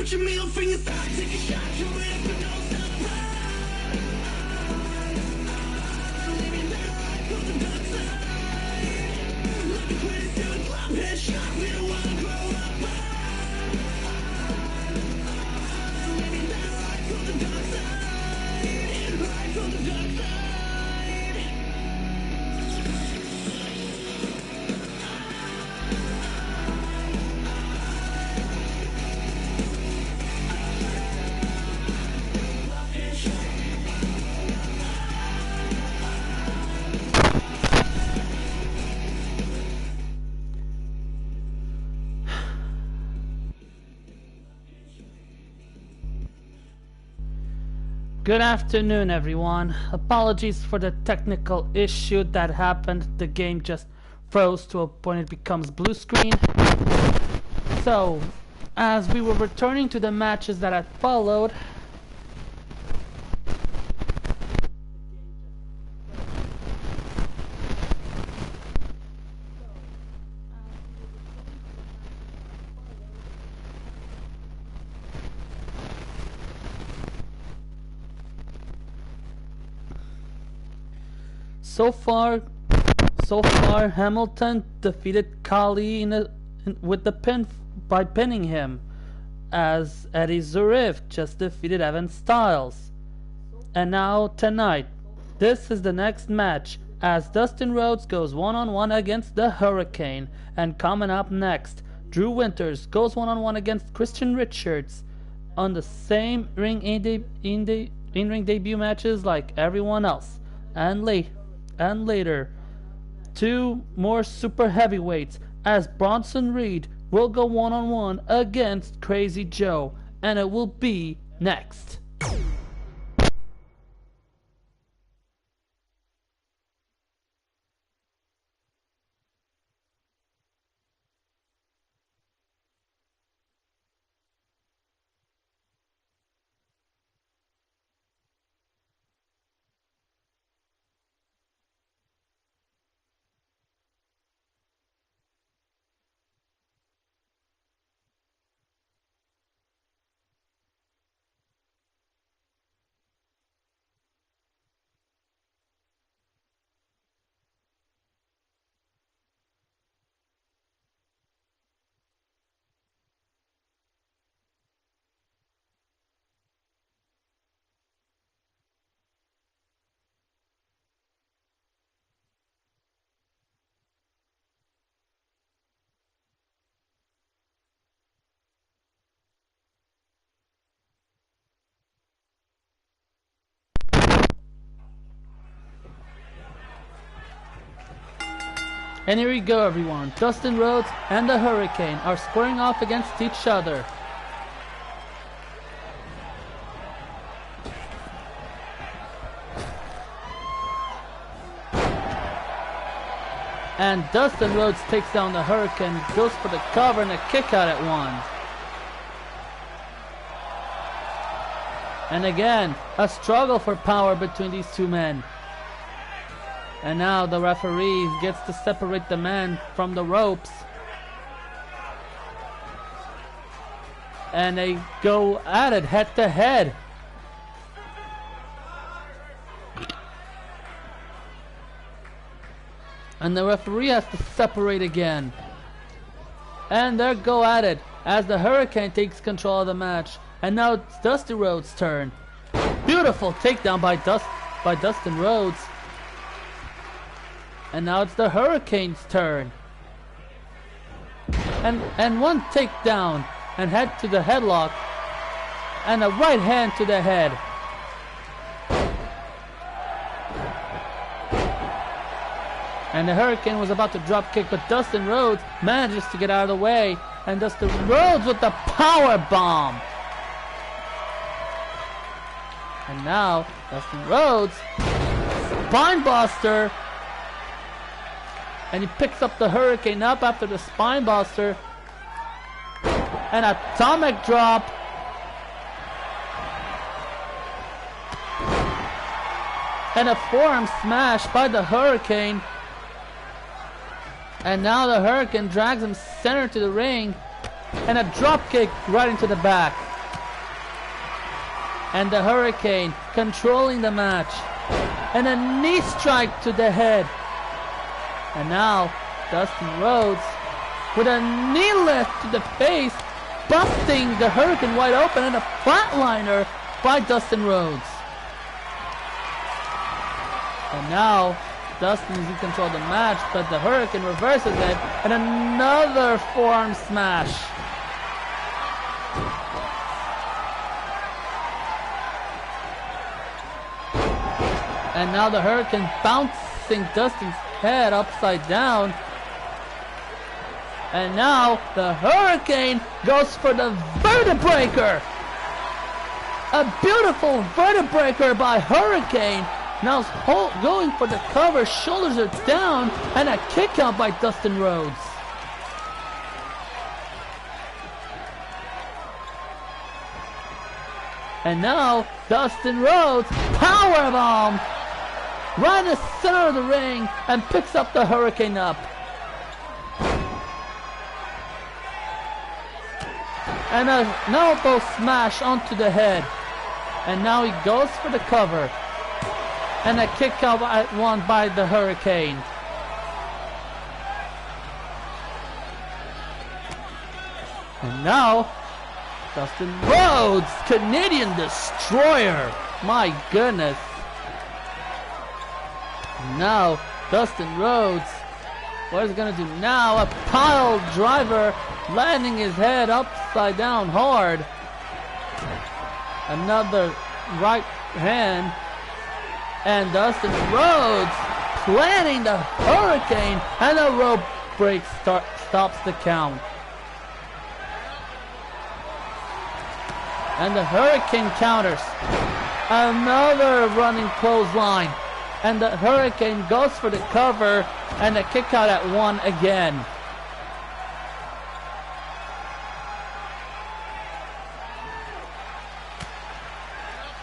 Put your middle fingers up, take a shot, throw it up and don't stop. Live your life on the dark side. Let me quit it, do a club headshot. We don't wanna grow up. Live your life on the dark side. Life on the dark side. Good afternoon, everyone. Apologies for the technical issue that happened. The game just froze to a point it becomes blue screen. So, as we were returning to the matches that had followed, So far, Hamilton defeated Kali with the pin by pinning him, as Eddie Zurif just defeated Evan Styles. And now tonight, this is the next match, as Dustin Rhodes goes one-on-one against the Hurricane, and coming up next, Drew Winters goes one-on-one against Christian Richards on the same in-ring debut matches like everyone else, and later, two more super heavyweights, as Bronson Reed will go one-on-one against Crazy Joe, and it will be next. And here we go, everyone. Dustin Rhodes and the Hurricane are squaring off against each other. And Dustin Rhodes takes down the Hurricane, goes for the cover and a kick out at one. And again, a struggle for power between these two men. And now the referee gets to separate the man from the ropes. And they go at it head to head. And the referee has to separate again. And they go at it as the Hurricane takes control of the match. And now it's Dusty Rhodes' turn. Beautiful takedown by Dustin Rhodes. And now it's the Hurricane's turn. And one takedown and head to the headlock. And a right hand to the head. And the Hurricane was about to drop kick, but Dustin Rhodes manages to get out of the way. And Dustin Rhodes with the power bomb. And now Dustin Rhodes, spinebuster. And he picks up the Hurricane up after the spinebuster. An atomic drop. And a forearm smash by the Hurricane. And now the Hurricane drags him center to the ring. And a drop kick right into the back. And the Hurricane controlling the match. And a knee strike to the head. And now Dustin Rhodes with a knee lift to the face, busting the Hurricane wide open, and a flatliner by Dustin Rhodes. And now Dustin is in control of the match, but the Hurricane reverses it, and another forearm smash. And now the Hurricane bouncing Dustin's head upside down. And now the Hurricane goes for the vertebreaker. A beautiful vertebreaker by Hurricane. Now going for the cover, shoulders are down, and a kick out by Dustin Rhodes. And now Dustin Rhodes powerbomb right in the center of the ring and picks up the Hurricane up. And an elbow smash onto the head. And now he goes for the cover. And a kick out at one by the Hurricane. And now Dustin Rhodes, Canadian Destroyer. My goodness. Now Dustin Rhodes, what is he gonna do now? A pile driver, landing his head upside down hard. Another right hand, and Dustin Rhodes planting the Hurricane, and a rope break stops the count. And the Hurricane counters. Another running clothesline. And the Hurricane goes for the cover and a kick out at one again.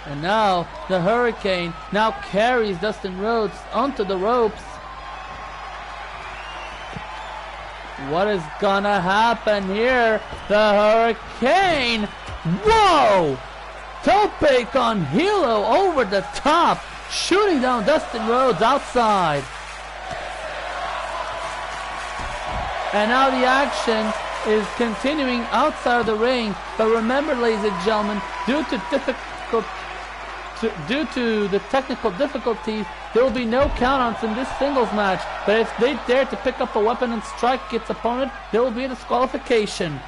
And now the Hurricane now carries Dustin Rhodes onto the ropes. What is gonna happen here? The Hurricane, whoa! Tope con Hilo over the top, shooting down Dustin Rhodes outside. And now the action is continuing outside of the ring. But remember, ladies and gentlemen, due to the technical difficulties, there will be no countouts in this singles match. But if they dare to pick up a weapon and strike its opponent, there will be a disqualification.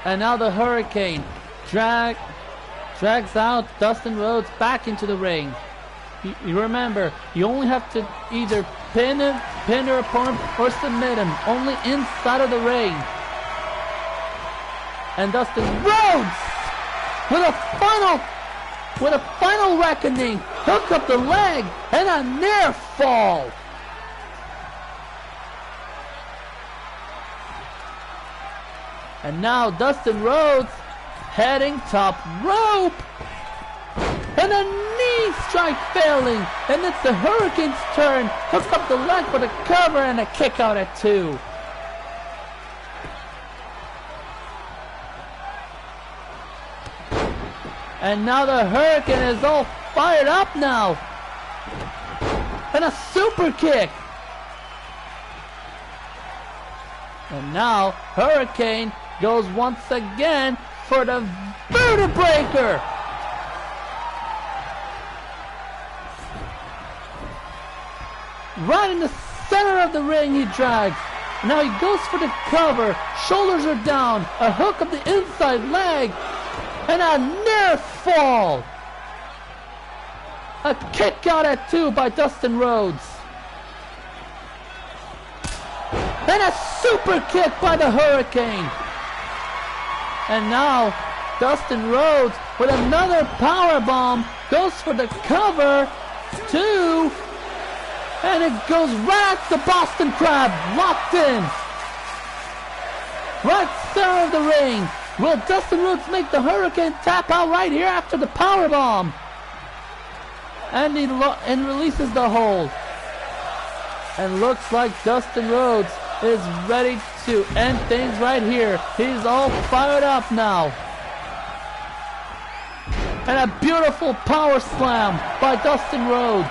And now the Hurricane drags out Dustin Rhodes back into the ring. You remember, you only have to either pin your opponent or submit him, only inside of the ring. And Dustin Rhodes with a final reckoning, hook up the leg, and a near fall. And now Dustin Rhodes heading top rope. And a knee strike failing. And it's the Hurricane's turn. Hook up the leg for the cover and a kick out at two. And now the Hurricane is all fired up now. And a super kick. And now Hurricane goes once again for the vertebreaker. Right in the center of the ring he drags. Now he goes for the cover. Shoulders are down. A hook of the inside leg. And a near fall. A kick out at two by Dustin Rhodes. And a super kick by the Hurricane. And now Dustin Rhodes with another powerbomb goes for the cover. Two. And it goes right at the Boston Crab. Locked in. Right center of the ring. Will Dustin Rhodes make the Hurricane tap out right here after the powerbomb? And he releases the hold. And looks like Dustin Rhodes is ready to end things right here. He's all fired up now. And a beautiful power slam by Dustin Rhodes.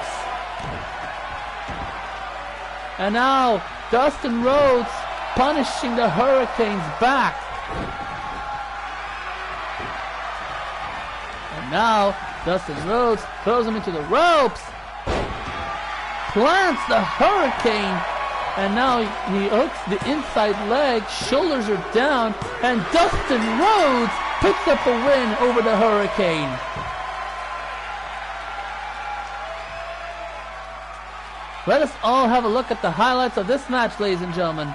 And now Dustin Rhodes punishing the Hurricanes back. And now Dustin Rhodes throws him into the ropes. Plants the Hurricane. And now he hooks the inside leg. Shoulders are down. And Dustin Rhodes picks up a win over the Hurricane. Let us all have a look at the highlights of this match, ladies and gentlemen.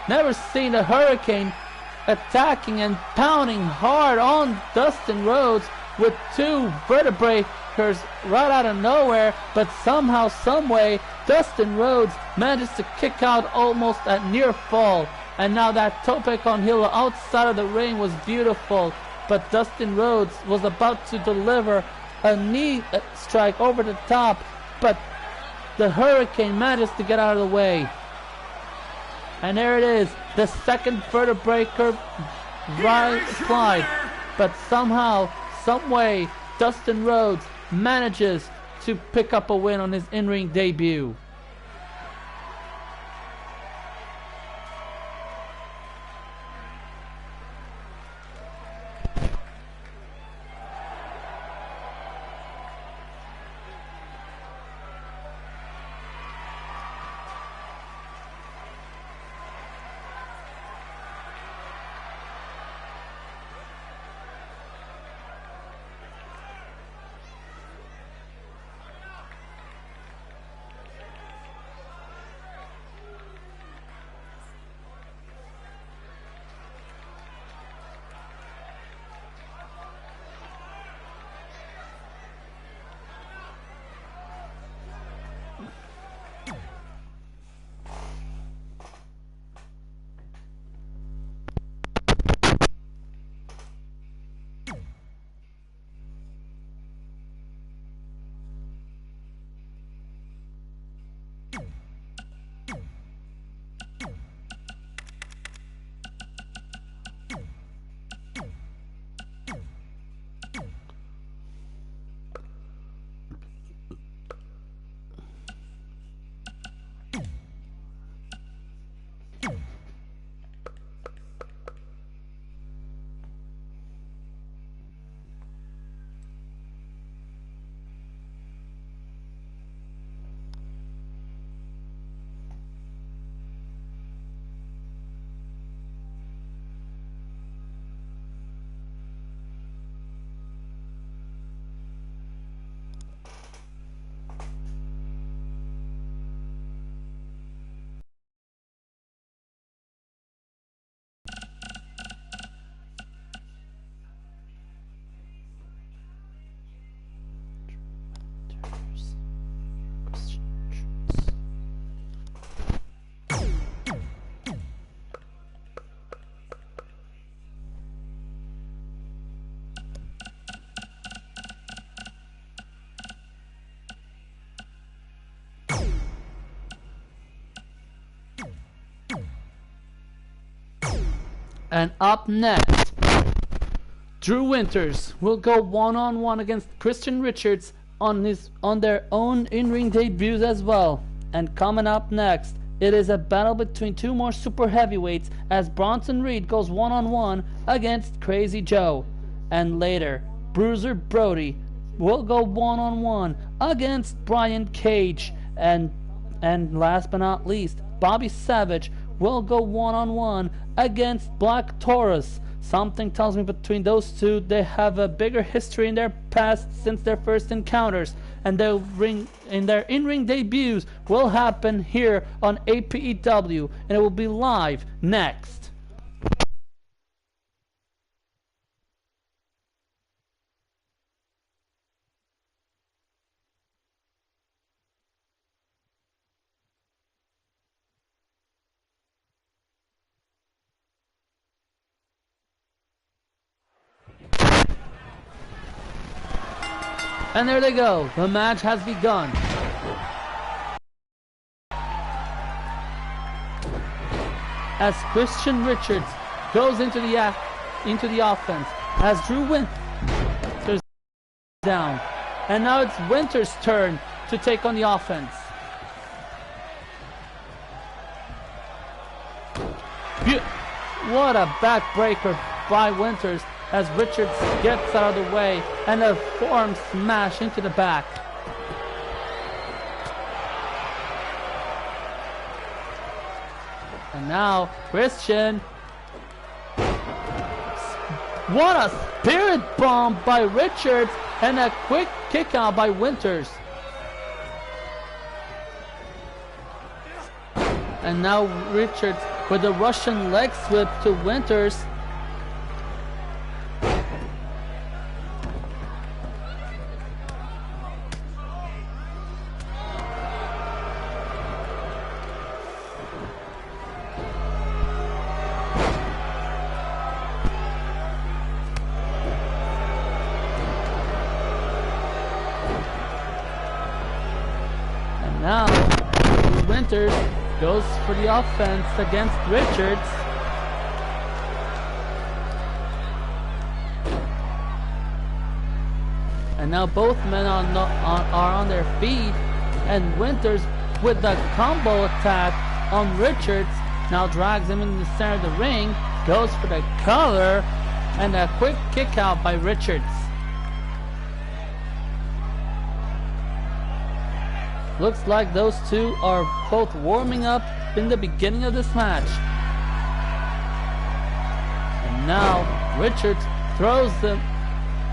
Never seen a Hurricane attacking and pounding hard on Dustin Rhodes with two vertebrae right out of nowhere, but somehow, someway, Dustin Rhodes manages to kick out almost at near fall. And now that tope con hilo outside of the ring was beautiful, but Dustin Rhodes was about to deliver a knee strike over the top, but the Hurricane managed to get out of the way. And there it is, the second vertebrae right applied, but somehow, someway, Dustin Rhodes manages to pick up a win on his in-ring debut. And up next, Drew Winters will go one-on-one against Christian Richards on their own in-ring debuts as well. And coming up next, it is a battle between two more super heavyweights as Bronson Reed goes one-on-one against Crazy Joe. And later, Bruiser Brody will go one-on-one against Brian Cage. And last but not least, Bobby Savage will go one-on-one against Black Taurus. Something tells me between those two they have a bigger history in their past since their first encounters, and their in-ring debuts will happen here on APEW, and it will be live next. And there they go. The match has begun. as Christian Richards goes into the offense, as Drew Winters down, and now it's Winters' turn to take on the offense. What a backbreaker by Winters as Richards gets out of the way and a forearm smash into the back. And now Christian. What a spirit bomb by Richards and a quick kick out by Winters. And now Richards with a Russian leg sweep to Winters. And now Winters goes for the offense against Richards. And now both men are on their feet, and Winters with the combo attack on Richards now drags him in the center of the ring, goes for the collar, and a quick kick out by Richards. Looks like those two are both warming up in the beginning of this match. And now Richards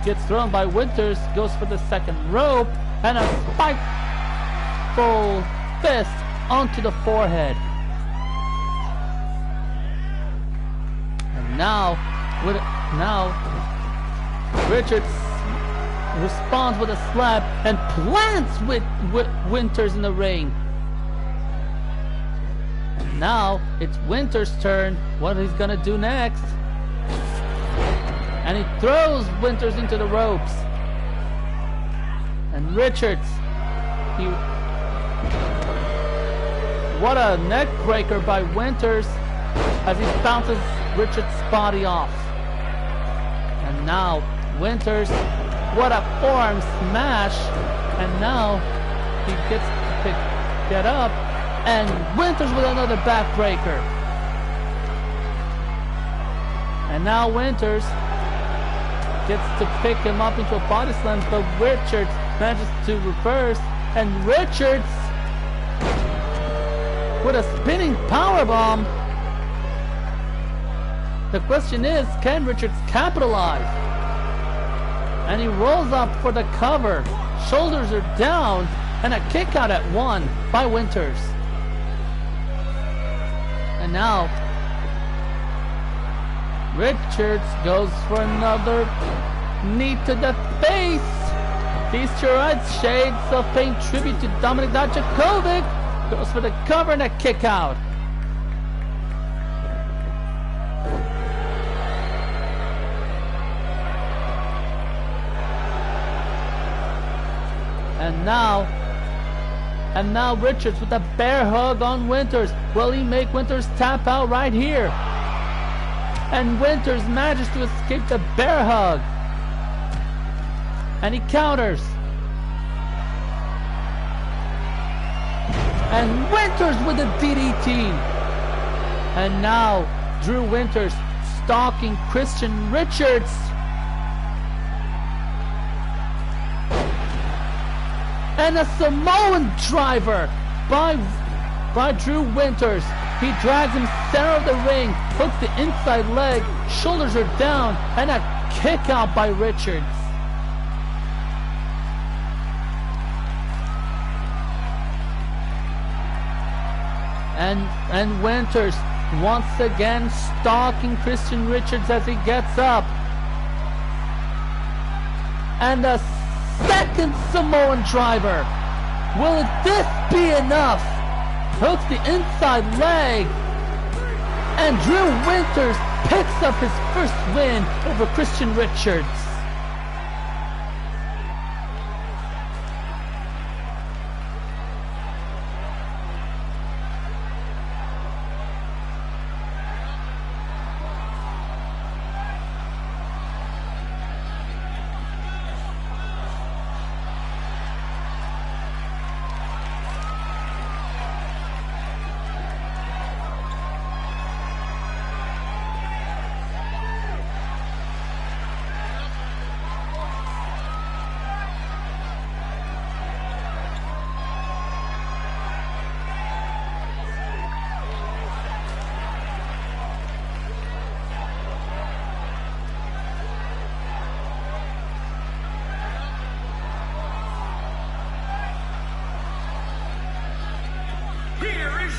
gets thrown by Winters, goes for the second rope, and a spikeful fist onto the forehead. And now Richards responds with a slap and plants with Winters in the ring. And now it's Winters' turn. What he's gonna do next? And he throws Winters into the ropes. And Richards, what a neck breaker by Winters as he bounces Richards' body off. And now Winters, what a forearm smash, and now he gets to get up, and Winters with another backbreaker. And now Winters gets to pick him up into a body slam, but Richards manages to reverse, and Richards with a spinning powerbomb. The question is, can Richards capitalize? And he rolls up for the cover. Shoulders are down, and a kick out at one by Winters. And now Richards goes for another knee to the face. These two right shades of paying tribute to Dominik Dijakovic. Goes for the cover and a kick out. And now Richards with a bear hug on Winters. Will he make Winters tap out right here? And Winters manages to escape the bear hug. And he counters. And Winters with a DDT. And now Drew Winters stalking Christian Richards. And a Samoan driver by Drew Winters. He drags him center of the ring, hooks the inside leg, shoulders are down, and a kick out by Richards. And Winters once again stalking Christian Richards as he gets up. And a second Samoan driver. Will this be enough? Hooks the inside leg. And Drew Winters picks up his first win over Christian Richards.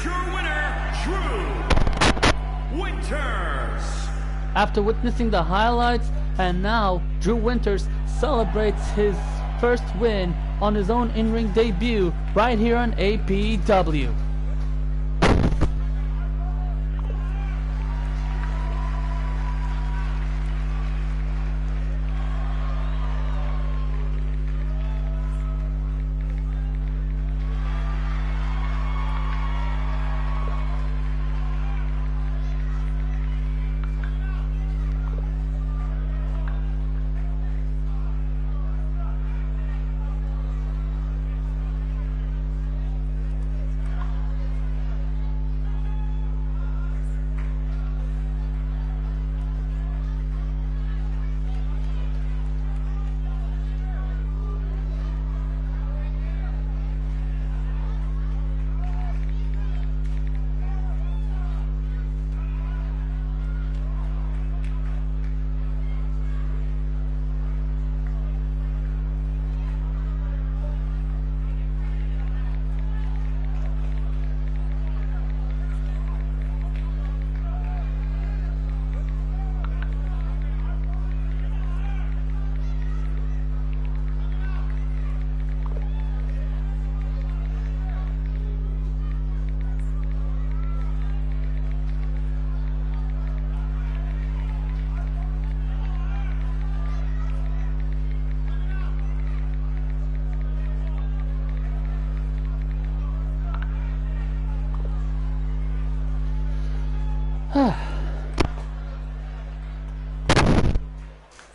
Here's your winner, Drew Winters. After witnessing the highlights, and now Drew Winters celebrates his first win on his own in-ring debut right here on APEW.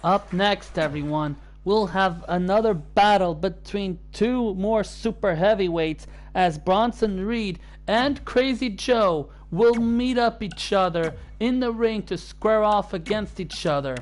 Up next, everyone, we'll have another battle between two more super heavyweights as Bronson Reed and Crazy Joe will meet up each other in the ring to square off against each other.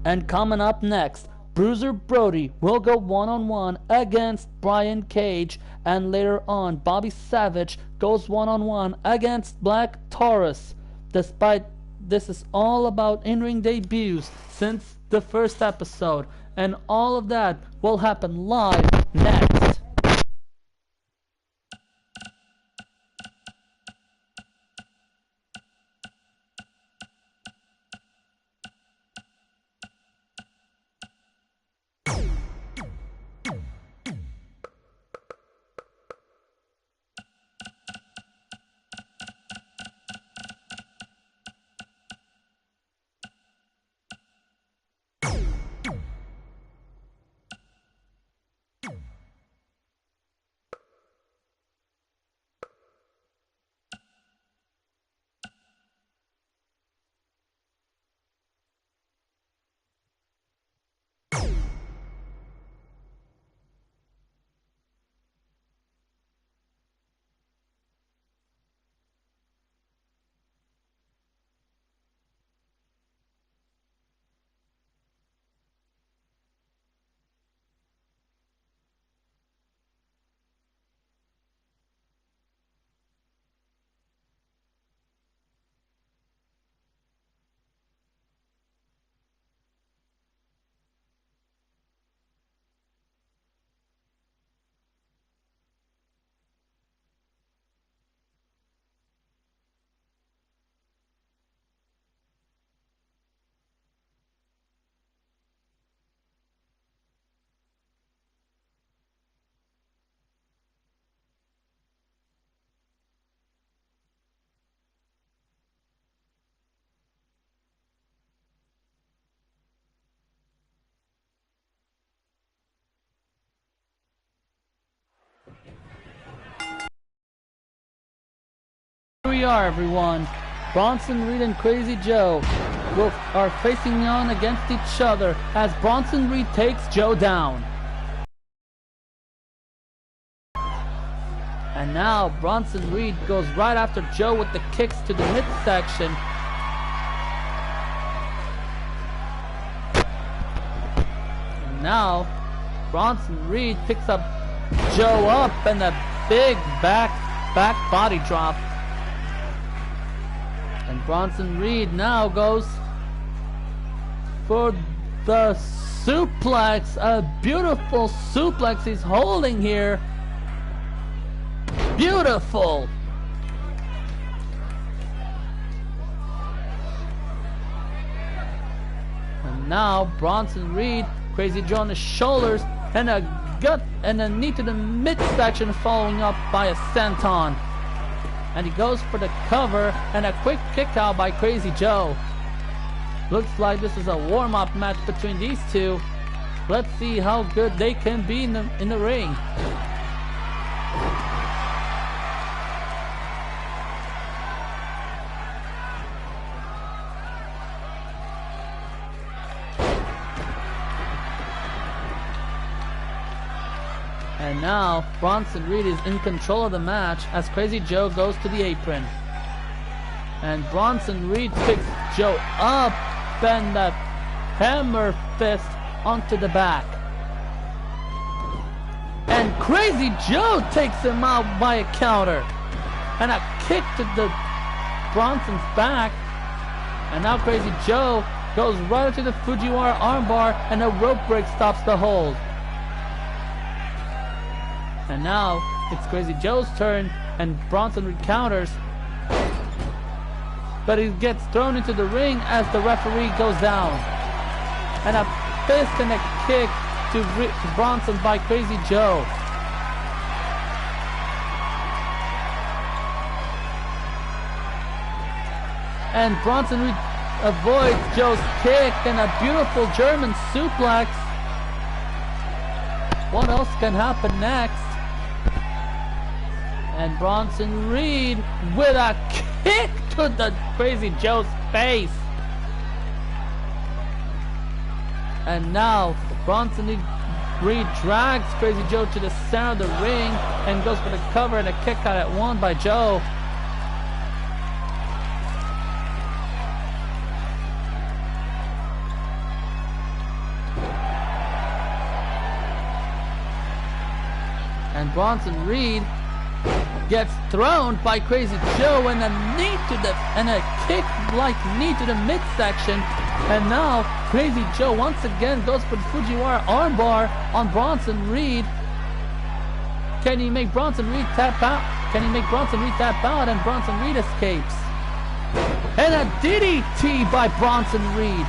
And coming up next, Bruiser Brody will go one-on-one against Brian Cage, and later on Bobby Savage goes one-on-one against Black Taurus. Despite this is all about in-ring debuts since the first episode, and all of that will happen live next. Here we are, everyone. Bronson Reed and Crazy Joe are facing on against each other as Bronson Reed takes Joe down. And now Bronson Reed goes right after Joe with the kicks to the midsection. And now Bronson Reed picks up Joe up and a big back body drop. And And Bronson Reed now goes for the suplex. A beautiful suplex he's holding here. Beautiful. And now Bronson Reed, Crazy Joe on his shoulders, and a gut and a knee to the midsection, following up by a senton. And he goes for the cover and a quick kick out by Crazy Joe. Looks like this is a warm-up match between these two. Let's see how good they can be in the ring. And now Bronson Reed is in control of the match as Crazy Joe goes to the apron. And Bronson Reed picks Joe up and that hammer fist onto the back. And Crazy Joe takes him out by a counter. And a kick to the Bronson's back. And now Crazy Joe goes right into the Fujiwara armbar and a rope break stops the hold. And now it's Crazy Joe's turn and Bronson Reed counters. But he gets thrown into the ring as the referee goes down. And a fist and a kick to Bronson by Crazy Joe. And Bronson Reed avoids Joe's kick and a beautiful German suplex. What else can happen next? And Bronson Reed with a kick to the Crazy Joe's face. And now Bronson Reed drags Crazy Joe to the center of the ring and goes for the cover and a kick out at one by Joe. And Bronson Reed gets thrown by Crazy Joe and a kick like knee to the midsection. And now Crazy Joe once again goes for the Fujiwara armbar on Bronson Reed. Can he make Bronson Reed tap out? And Bronson Reed escapes. And a DDT by Bronson Reed.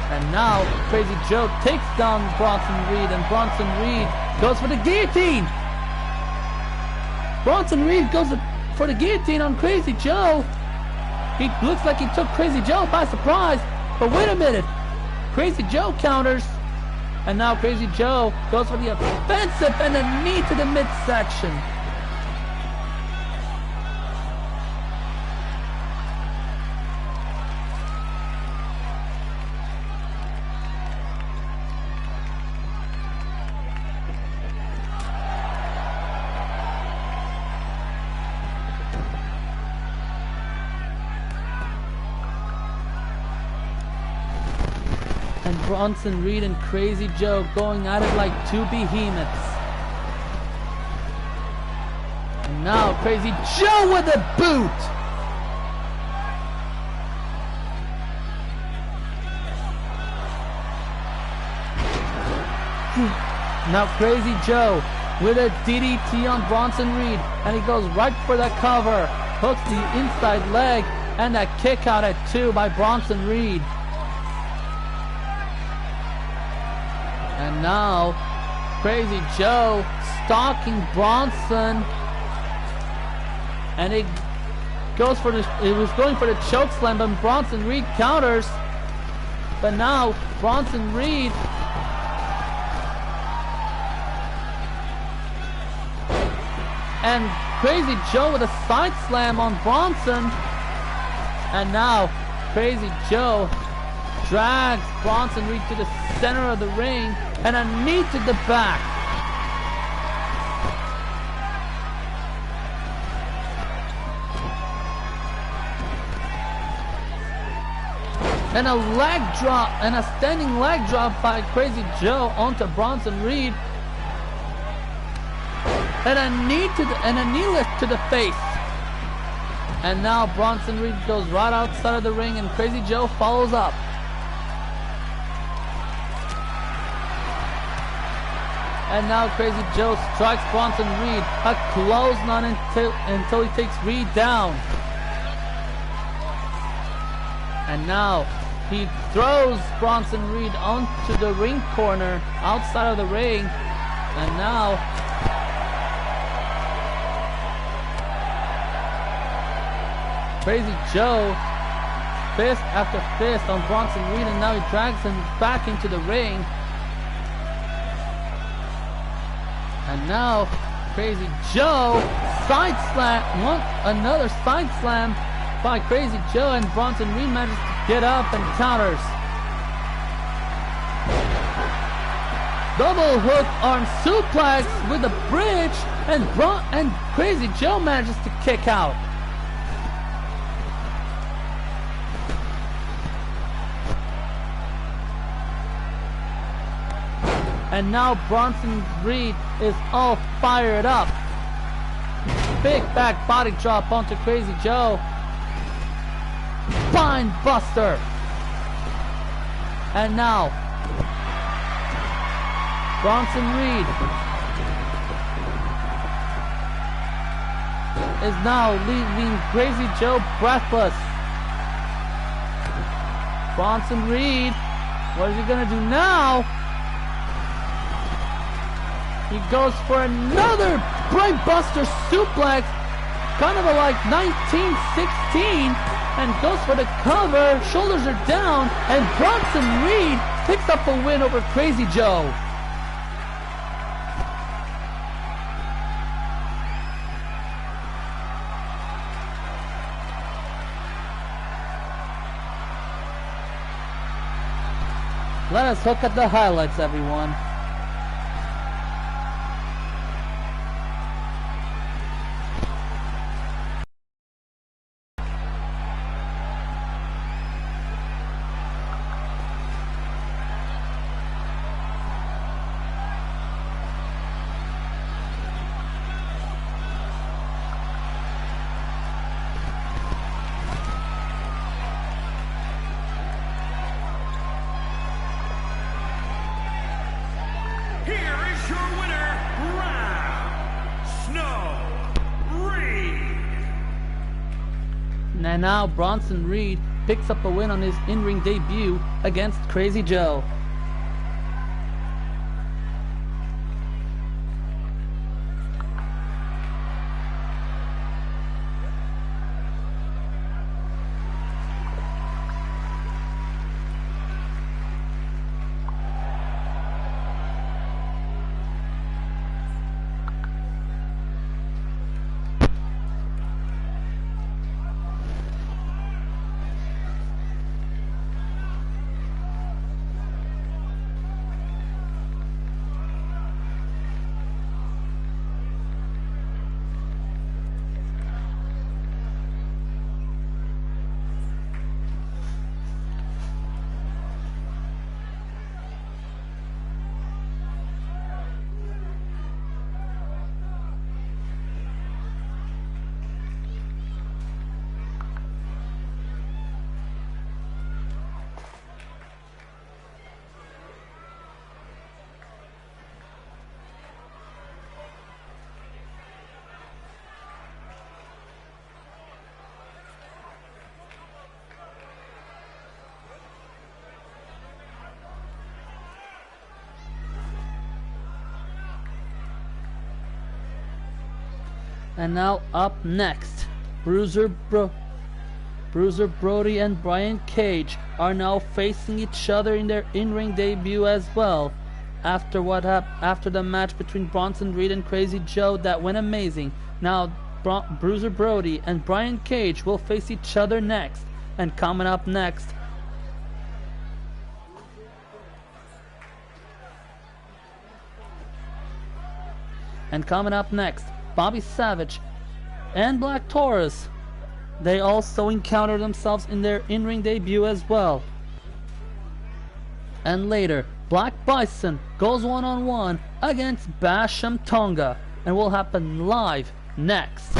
And now Crazy Joe takes down Bronson Reed and Bronson Reed goes for the guillotine. Bronson Reed goes for the guillotine on Crazy Joe. He looks like he took Crazy Joe by surprise. But wait a minute. Crazy Joe counters. And now Crazy Joe goes for the offensive and a knee to the midsection. And Bronson Reed and Crazy Joe going at it like two behemoths. And now Crazy Joe with a boot. Now Crazy Joe with a DDT on Bronson Reed, and he goes right for the cover, hooks the inside leg, and a kick out at two by Bronson Reed. And now Crazy Joe stalking Bronson, and it was going for the choke slam, but Bronson Reed counters. But now Bronson Reed and Crazy Joe with a side slam on Bronson. And now Crazy Joe drags Bronson Reed to the center of the ring and a knee to the back. and a leg drop, and a standing leg drop by Crazy Joe onto Bronson Reed, and a knee lift to the face. And now Bronson Reed goes right outside of the ring, and Crazy Joe follows up. And now Crazy Joe strikes Bronson Reed, a clothesline until he takes Reed down. And now he throws Bronson Reed onto the ring corner outside of the ring. And now Crazy Joe, fist after fist on Bronson Reed, and now he drags him back into the ring. And now Crazy Joe side slam, another side slam by Crazy Joe, and Bronson Reed manages to get up and counters. Double hook arm suplex with a bridge, and Crazy Joe manages to kick out. And now Bronson Reed is all fired up. Big back body drop onto Crazy Joe. Spine buster. And now Bronson Reed is now leaving Crazy Joe breathless. Bronson Reed, what is he gonna do now? He goes for another brainbuster suplex, kind of a like 1916, and goes for the cover. Shoulders are down, and Bronson Reed picks up a win over Crazy Joe. Let us look at the highlights, everyone. And now Bronson Reed picks up a win on his in-ring debut against Crazy Joe. And now up next, Bruiser Brody and Brian Cage are now facing each other in their in-ring debut as well. After the match between Bronson Reed and Crazy Joe that went amazing, now Bruiser Brody and Brian Cage will face each other next. And coming up next, Bobby Savage and Black Taurus, they also encounter themselves in their in-ring debut as well. And later, Black Bison goes one-on-one against Basham Tonga, and will happen live next.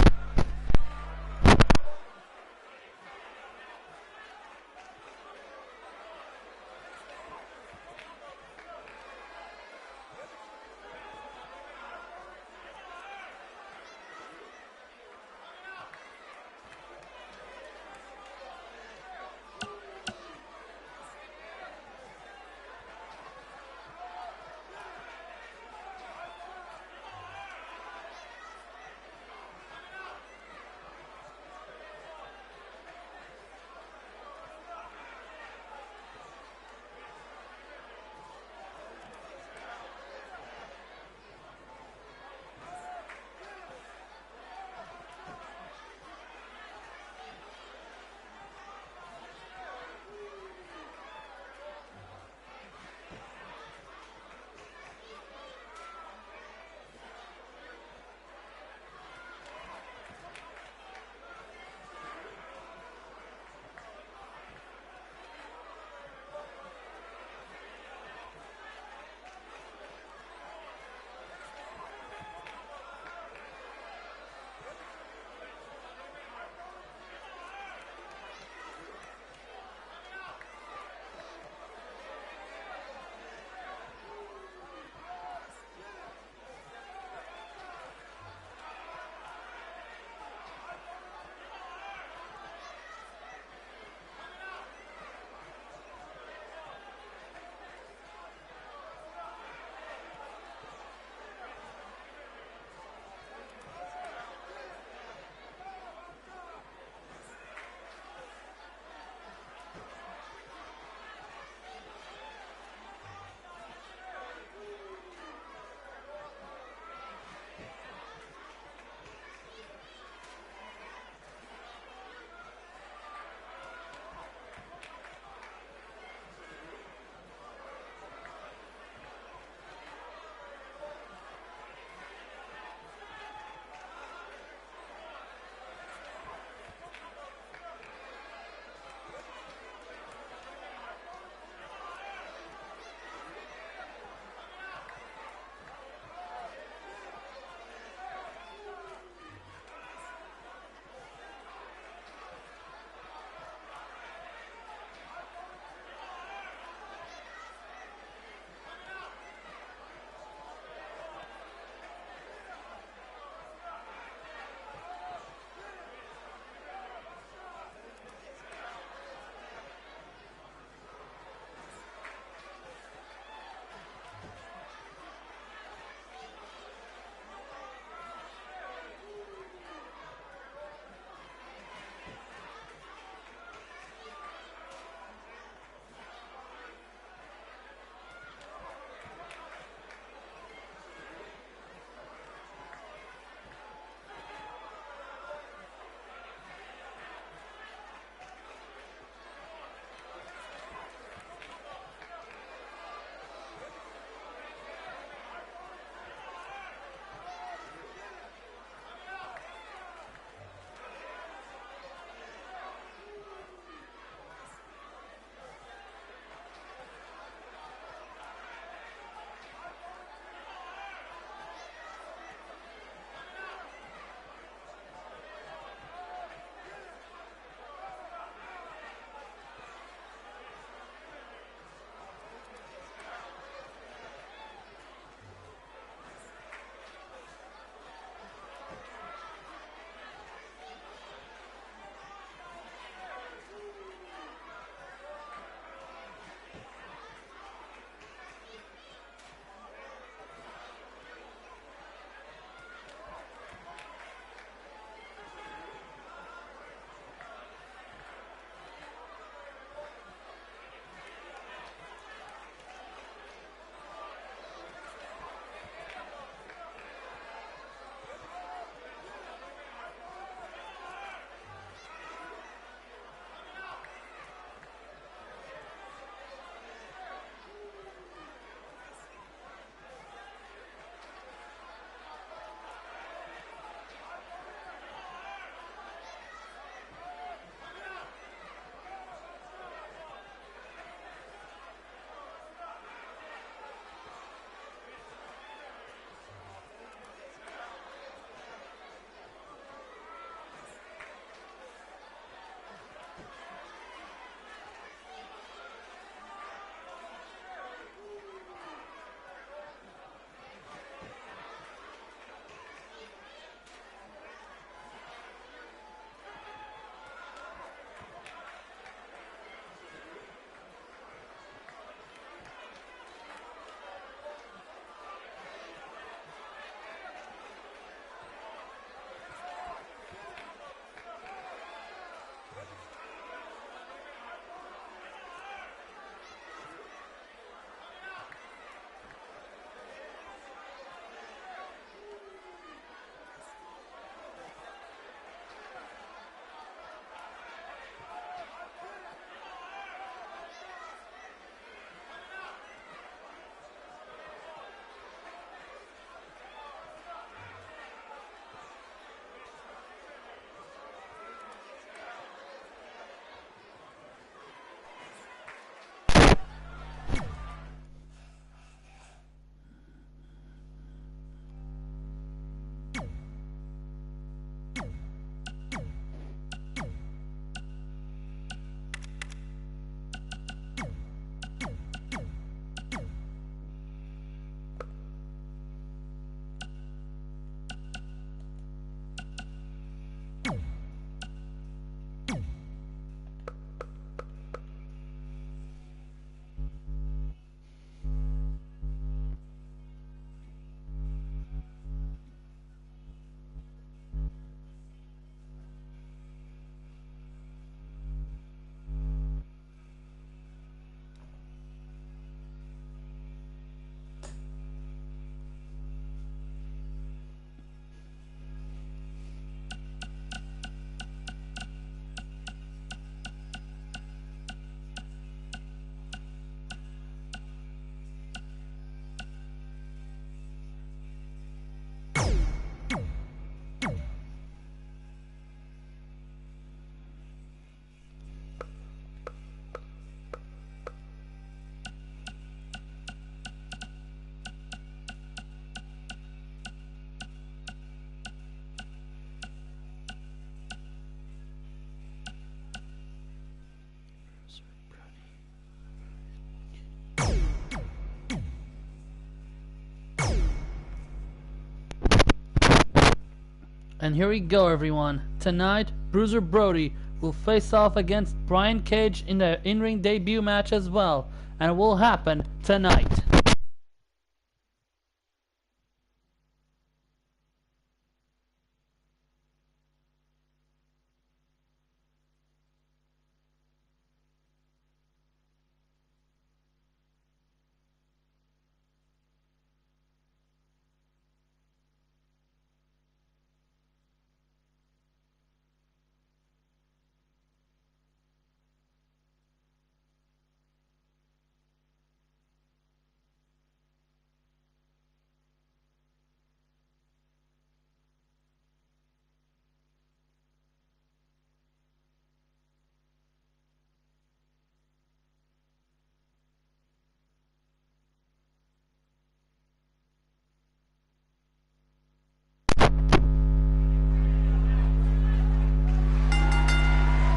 And here we go, everyone. Tonight, Bruiser Brody will face off against Brian Cage in the in-ring debut match as well. And it will happen tonight.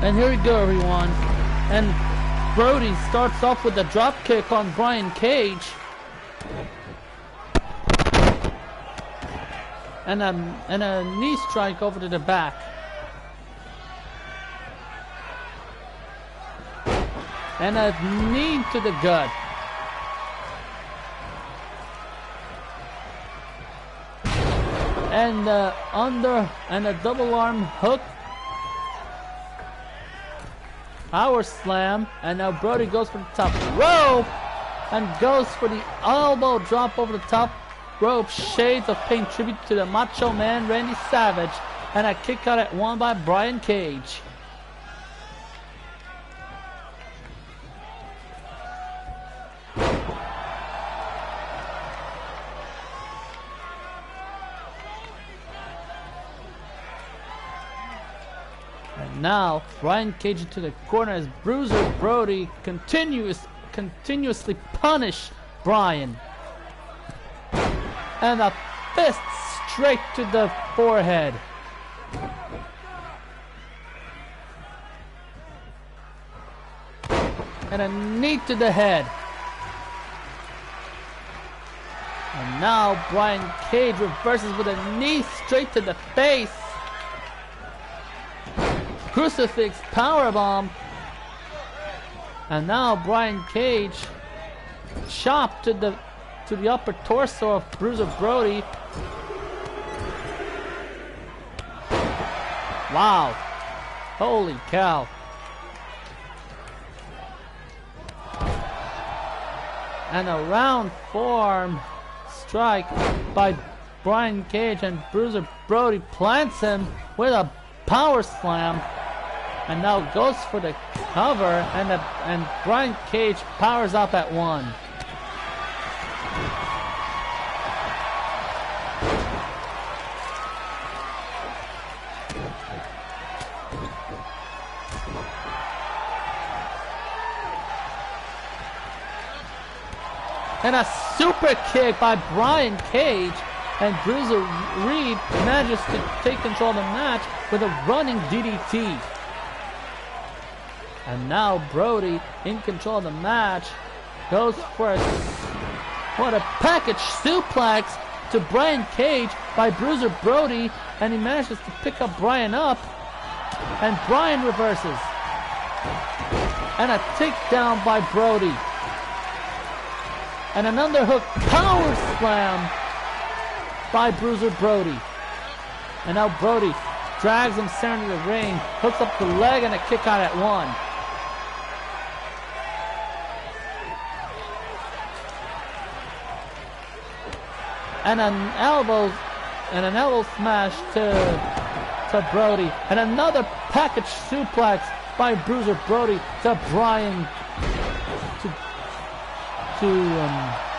And here we go, everyone. And Brody starts off with a drop kick on Brian Cage. And a knee strike over to the back. And a knee to the gut. And a double arm hook. Power slam, and now Brody goes for the top rope and goes for the elbow drop over the top rope. Shades of paying tribute to the Macho Man Randy Savage, and a kick out at one by Brian Cage. Now, Brian Cage into the corner as Bruiser Brody continuously punish Brian. And a fist straight to the forehead. And a knee to the head. And now Brian Cage reverses with a knee straight to the face. Crucifix powerbomb. And now Brian Cage chopped to the upper torso of Bruiser Brody. Wow. Holy cow. And a round forearm strike by Brian Cage, and Bruiser Brody plants him with a power slam. And now goes for the cover, and Brian Cage powers up at one. And a super kick by Brian Cage, and Bruiser Reed manages to take control of the match with a running DDT. And now Brody, in control of the match, goes for a package suplex to Brian Cage by Bruiser Brody, and he manages to pick up Brian up, and Brian reverses. And a takedown by Brody. And an underhook power slam by Bruiser Brody. And now Brody drags him center to the ring, hooks up the leg, and a kick out at one. And an elbow smash to Brody, and another package suplex by Bruiser Brody to Brian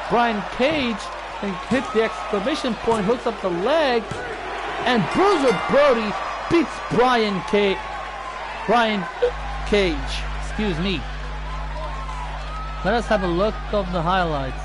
Brian Cage, and hits the exclamation point, hooks up the leg, and Bruiser Brody beats Brian Cage. Excuse me. Let us have a look of the highlights.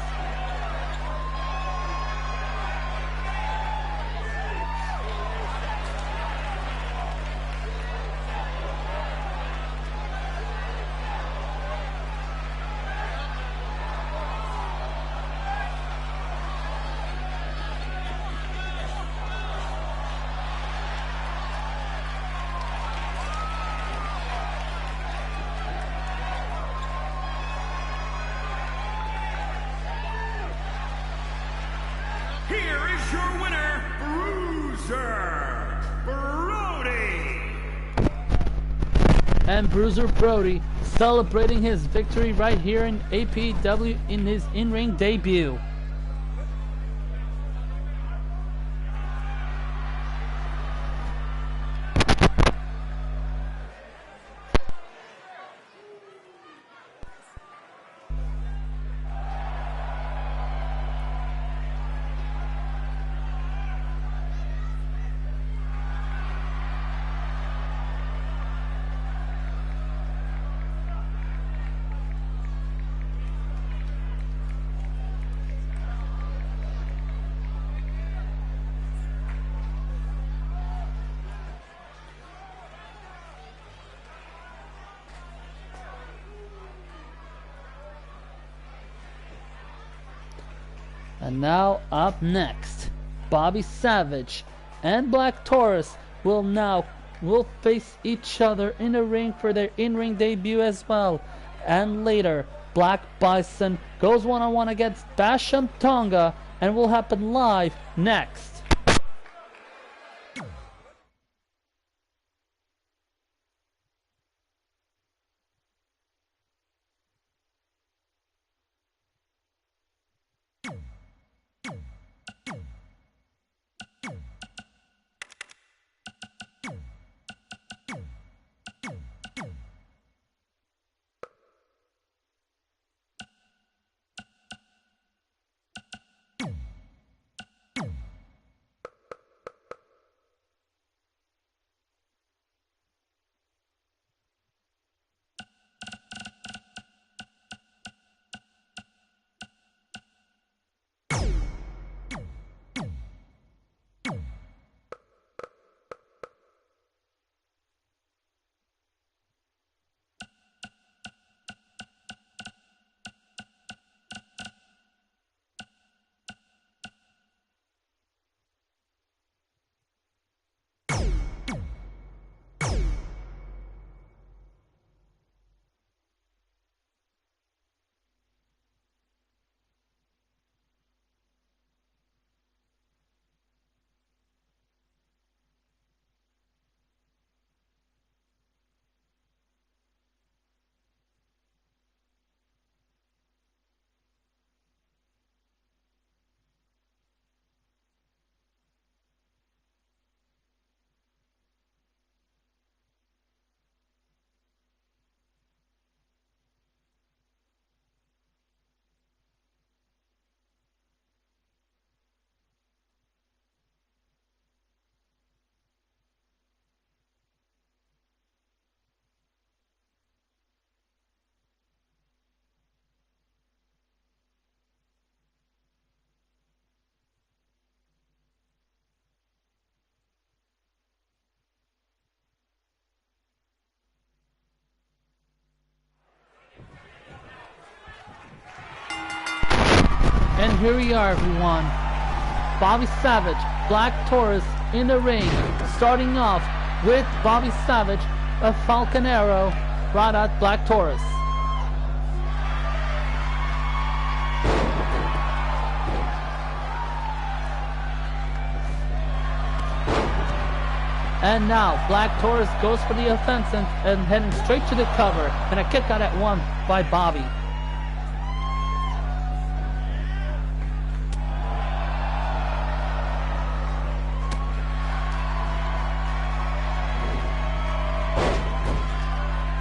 here is your winner, Bruiser Brody. And Bruiser Brody celebrating his victory right here in APEW in his in-ring debut. And now up next, Bobby Savage and Black Taurus will face each other in the ring for their in-ring debut as well. And later, Black Bison goes one-on-one against Basham Tonga and will happen live next. And here we are, everyone. Bobby Savage, Black Taurus in the ring, starting off with Bobby Savage, a Falcon Arrow, right at Black Taurus. And now Black Taurus goes for the offensive and heading straight to the cover, and a kick out at one by Bobby.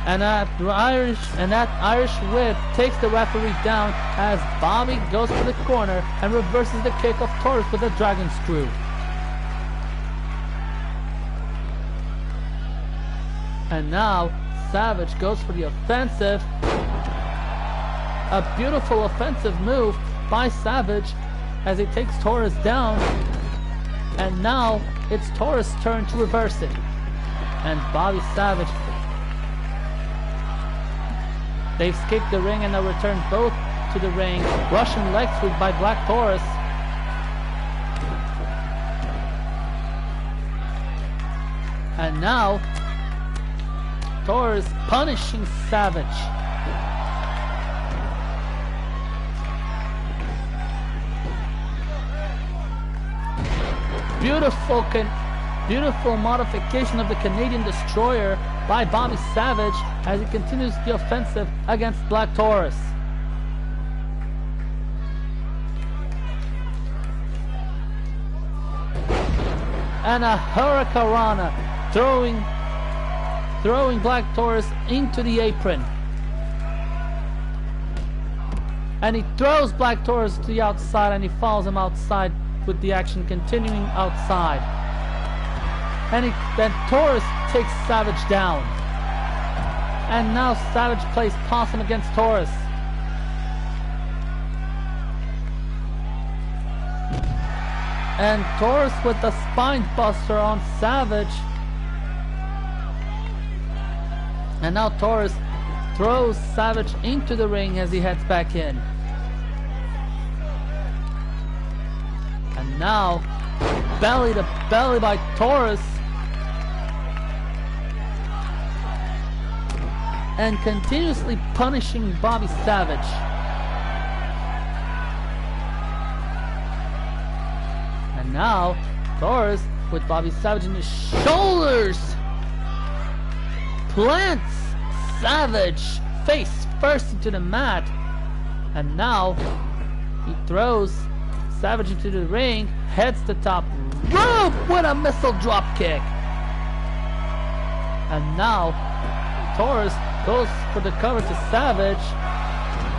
And that Irish whip takes the referee down as Bobby goes for the corner and reverses the kick of Taurus with a dragon screw. And now Savage goes for the offensive. A beautiful offensive move by Savage as he takes Taurus down. And now it's Taurus' turn to reverse it. And Bobby Savage, they've escaped the ring and now return both to the ring. Russian leg sweep by Black Taurus. And now Taurus punishing Savage. beautiful modification of the Canadian Destroyer by Bobby Savage as he continues the offensive against Black Taurus. And a Hurricanrana throwing Black Taurus into the apron. And he throws Black Taurus to the outside and he follows him outside with the action continuing outside. And then Taurus takes Savage down. And now Savage plays possum against Taurus. And Taurus with the spine buster on Savage. And now Taurus throws Savage into the ring as he heads back in. And now, belly to belly by Taurus. And continuously punishing Bobby Savage. And now, Taurus with Bobby Savage in his shoulders plants Savage face first into the mat. And now, he throws Savage into the ring, heads to top rope with a missile drop kick. And now, Taurus goes for the cover to Savage,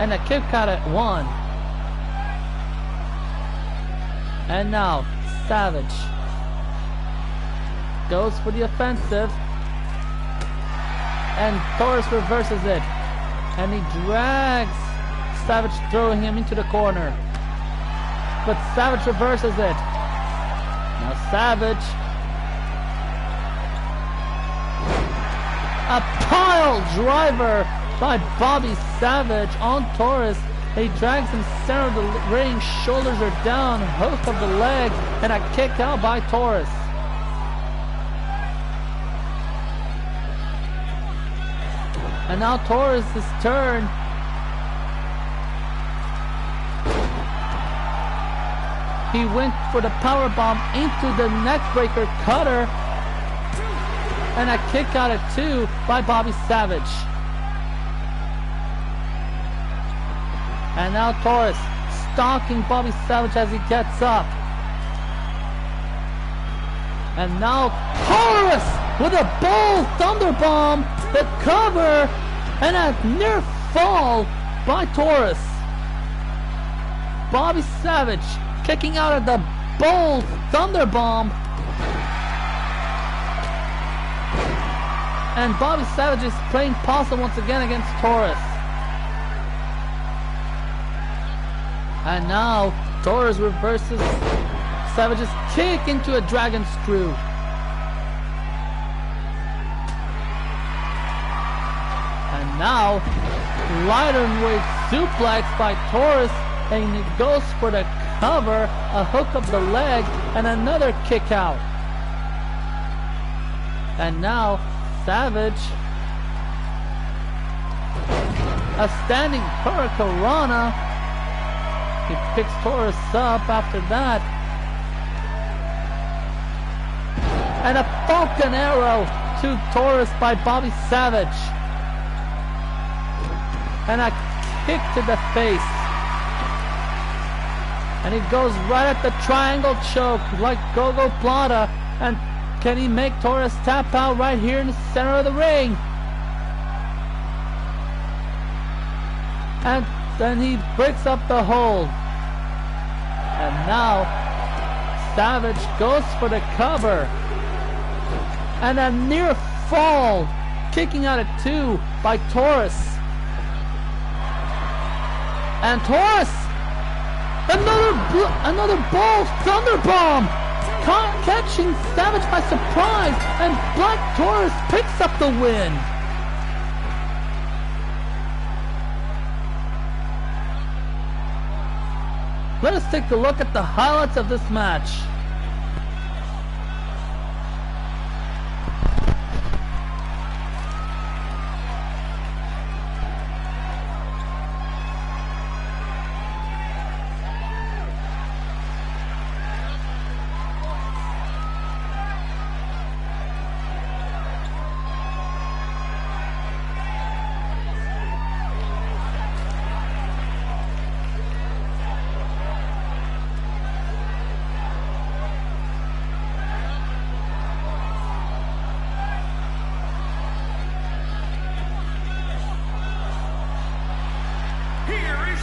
and a kick out at 1. And now, Savage goes for the offensive, and Taurus reverses it, and he drags Savage, throwing him into the corner. But Savage reverses it. Now Savage, a pile driver by Bobby Savage on Taurus. He drags him center of the ring, shoulders are down, hook of the leg, and a kick out by Taurus. And now Taurus' turn. He went for the powerbomb into the neckbreaker cutter. And a kick out at 2 by Bobby Savage. And now Taurus stalking Bobby Savage as he gets up. And now Taurus with a bull thunderbomb, the cover, and a near fall by Taurus. Bobby Savage kicking out of the bull thunderbomb. And Bobby Savage is playing possum once again against Taurus. And now Taurus reverses Savage's kick into a dragon screw. And now lighter weight suplex by Taurus, and he goes for the cover, a hook of the leg, and another kick out. And now Savage, a standing Hurricanrana. He picks Taurus up after that. And a Falcon Arrow to Taurus by Bobby Savage. And a kick to the face. And he goes right at the triangle choke like Gogo Plata. And can he make Taurus tap out right here in the center of the ring? And then he breaks up the hold. And now Savage goes for the cover. And a near fall, kicking out at 2 by Taurus. And Taurus, another ball thunderbomb, catching Savage by surprise, and Black Taurus picks up the win. Let us take a look at the highlights of this match.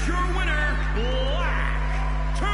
here's your winner, Black Turner.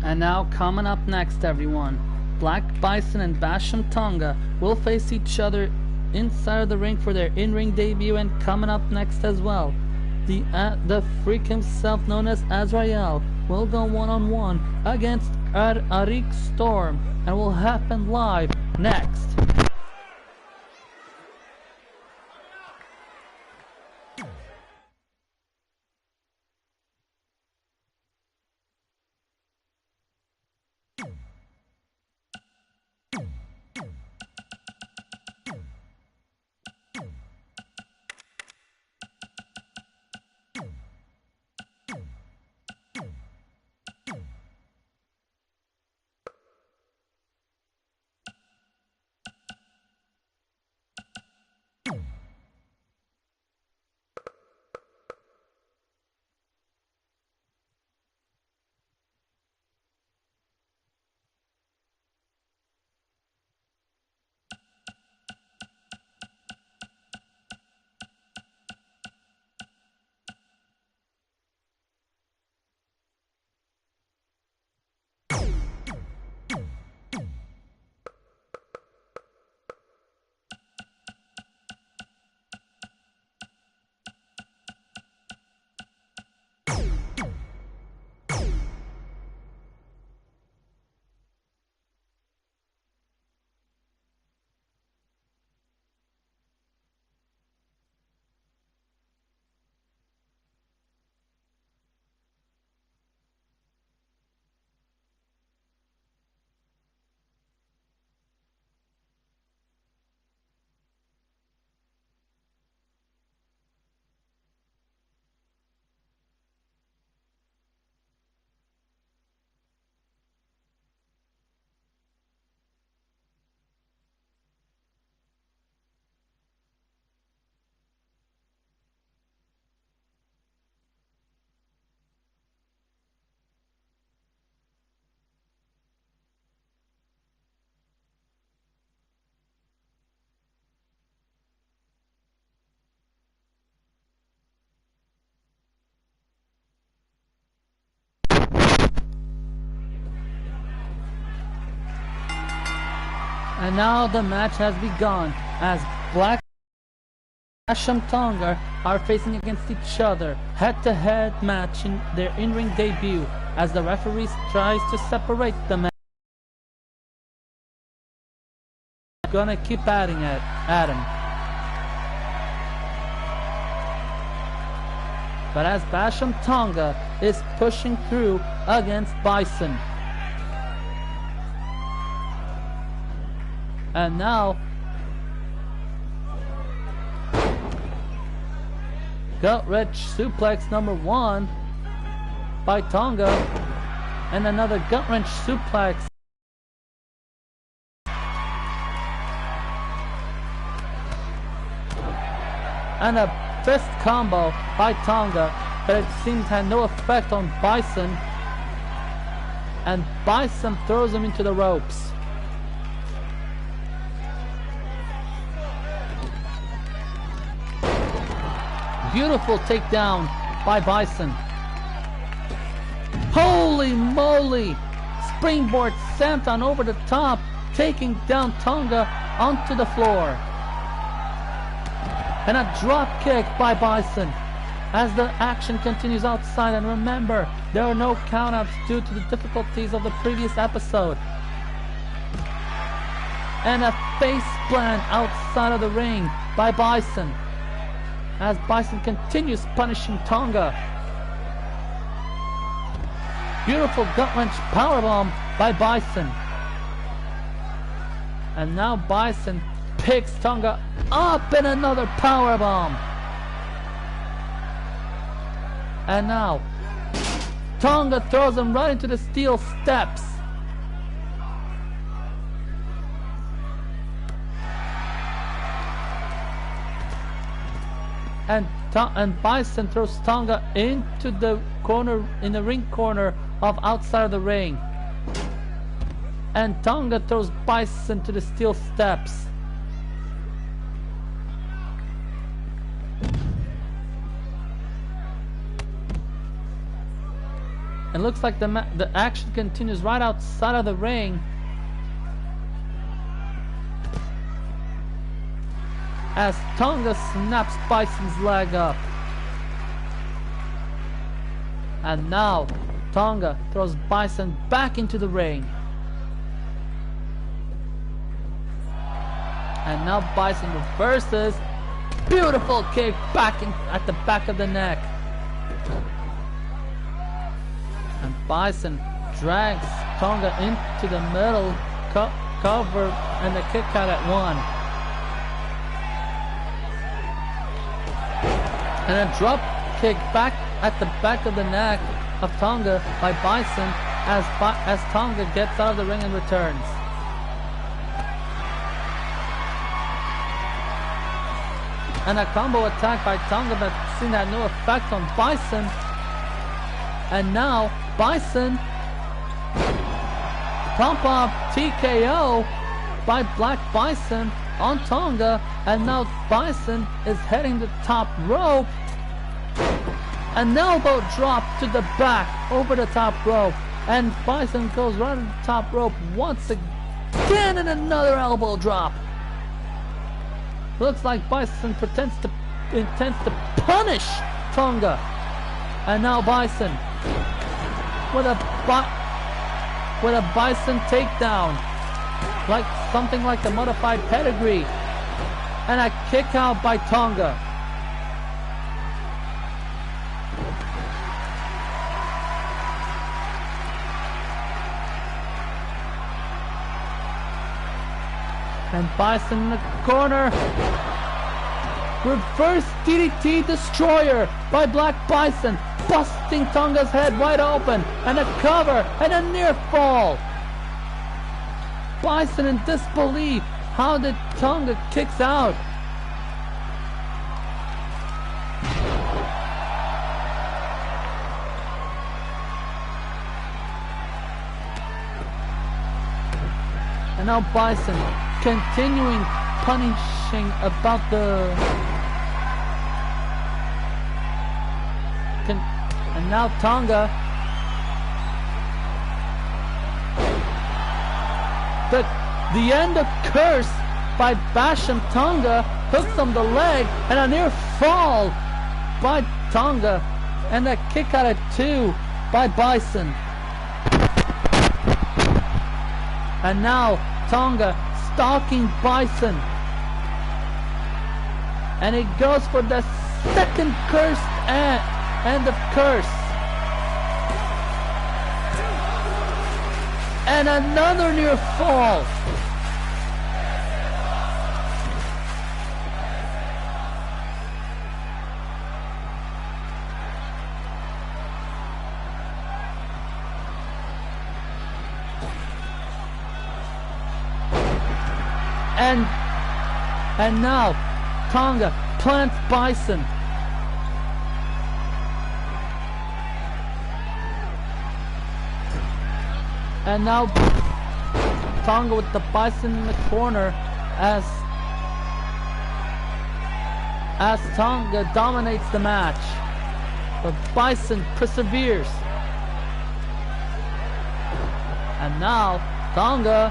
And now coming up next, everyone, Black Bison and Basham Tonga will face each other inside of the ring for their in-ring debut. And coming up next as well, the freak himself known as Azrael will go one-on-one against Arik Storm, and will happen live next. And now the match has begun as Black Basham Tonga are facing against each other, head-to-head match in their in-ring debut, as the referee tries to separate the match. Gonna keep adding it at him. But as Basham Tonga is pushing through against Bison. And now gut-wrench suplex number 1 by Tonga, and another gut-wrench suplex. And a fist combo by Tonga, but it seemed to have no effect on Bison, and Bison throws him into the ropes. beautiful takedown by Bison. Holy moly! Springboard senton over the top, taking down Tonga onto the floor. And a drop kick by Bison as the action continues outside. And remember, there are no countouts due to the difficulties of the previous episode. And a face plant outside of the ring by Bison as Bison continues punishing Tonga. Beautiful gut wrench powerbomb by Bison. And now Bison picks Tonga up in another powerbomb. And now Tonga throws him right into the steel steps. And Bison throws Tonga into the corner, in the ring corner of outside of the ring. And Tonga throws Bison to the steel steps. It looks like the action continues right outside of the ring as Tonga snaps Bison's leg up. And now Tonga throws Bison back into the ring. And now Bison reverses. Beautiful kick back at the back of the neck. And Bison drags Tonga into the middle, cover, and the kick out at 1. And a drop kick back at the back of the neck of Tonga by Bison as Tonga gets out of the ring and returns. And a combo attack by Tonga that seemed to have no effect on Bison. And now Bison pump up TKO by Black Bison on Tonga, and now Bison is heading the top rope. An elbow drop to the back over the top rope, and Bison goes right to the top rope once again, and another elbow drop. Looks like Bison intends to punish Tonga. And now Bison with a Bison takedown, like something like the modified pedigree, and a kick out by Tonga. And Bison in the corner. Reverse DDT Destroyer by Black Bison, busting Tonga's head wide open, and a cover and a near fall. Bison in disbelief. How did Tonga kicks out? And now Bison continuing punishing about the... And now Tonga. The end of Curse by Basham Tonga hooks on the leg, and a near fall by Tonga, and a kick out at 2 by Bison. And now Tonga stalking Bison, and he goes for the second cursed end of Curse, and another near fall. And now Tonga plants Bison. And now Tonga with the Bison in the corner as as Tonga dominates the match. But Bison perseveres. And now Tonga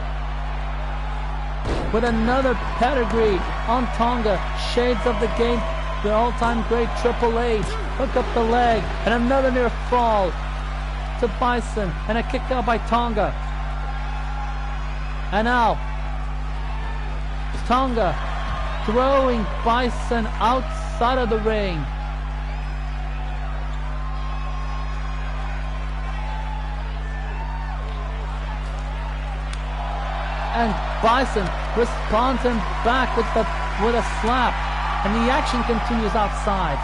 with another pedigree on Tonga. Shades of the game, the all-time great Triple H. Hook up the leg and another near fall to Bison and a kick out by Tonga. And now Tonga throwing Bison outside of the ring. And Bison responds him back with a slap, and the action continues outside.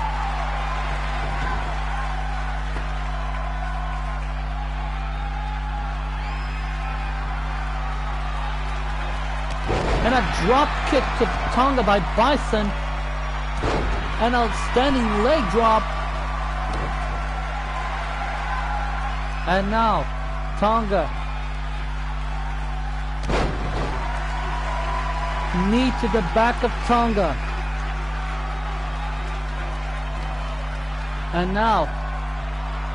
And a drop kick to Tonga by Bison, an outstanding leg drop, and now Tonga knee to the back of Tonga. And now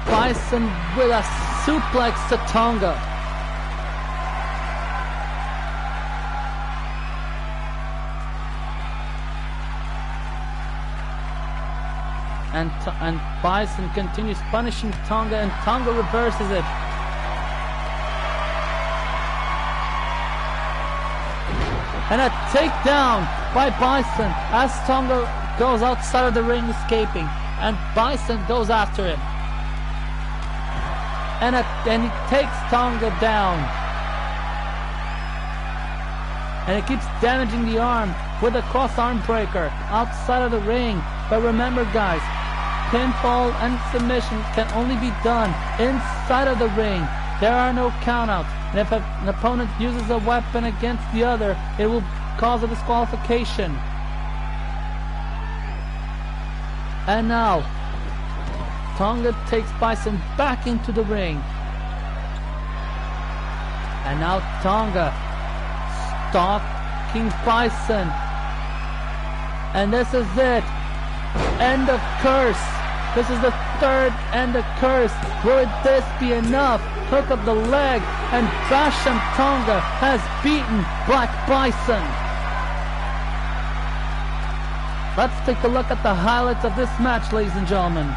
Bison with a suplex to Tonga. And Bison continues punishing Tonga, and Tonga reverses it. And a takedown by Bison as Tonga goes outside of the ring escaping. And Bison goes after him. And he takes Tonga down. And he keeps damaging the arm with a cross arm breaker outside of the ring. But remember guys, pinfall and submission can only be done inside of the ring. There are no countouts. And if an opponent uses a weapon against the other, it will cause a disqualification. And now Tonga takes Bison back into the ring. And now Tonga stalking Bison. And this is it. End of curse. This is the third end of curse. Will this be enough? Hook up the leg, and Basham Tonga has beaten Black Bison. Let's take a look at the highlights of this match, ladies and gentlemen.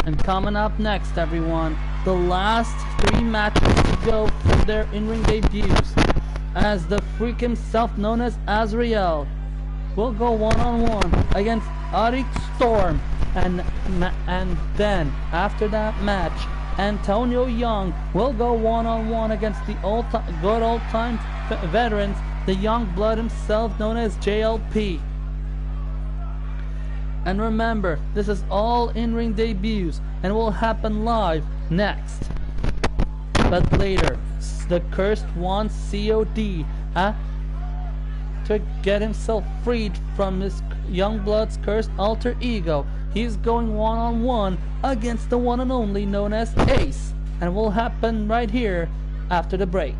And coming up next, everyone, the last 3 matches to go for their in-ring debuts, as the freak himself known as Azrael will go one-on-one against Arik Storm, and then after that match, Antonio Young will go one-on-one against the good old-time veterans, the young blood himself known as JLP. And remember, this is all in-ring debuts and will happen live next. But later, the cursed one COD to get himself freed from his Youngblood's cursed alter ego, he's going one-on-one against the one and only known as Ace, and will happen right here after the break.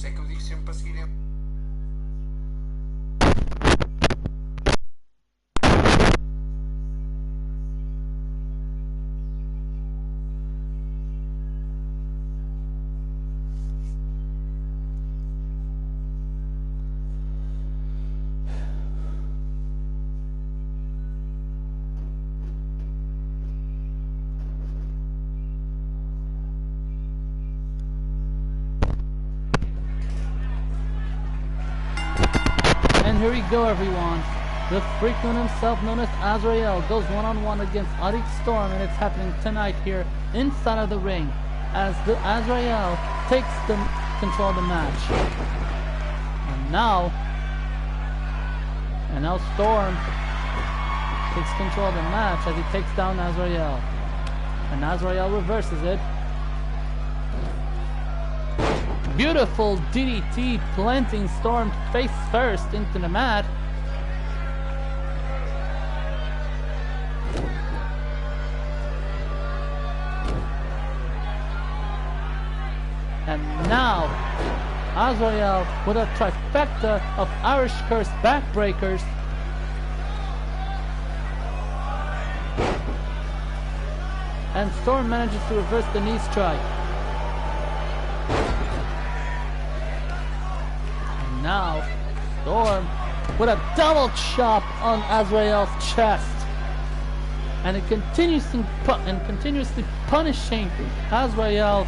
isso é que eu digo sempre para seguirem. And here we go, everyone. The freakman himself, known as Azrael, goes one-on-one against Arik Storm, and it's happening tonight here inside of the ring as the Azrael takes the control of the match. And now Storm takes control of the match as he takes down Azrael. And Azrael reverses it. Beautiful DDT planting Storm face first into the mat. And now Azrael with a trifecta of Irish Curse backbreakers. And Storm manages to reverse the knee strike. And now Storm with a double chop on Azrael's chest. And it continuously punishing Azrael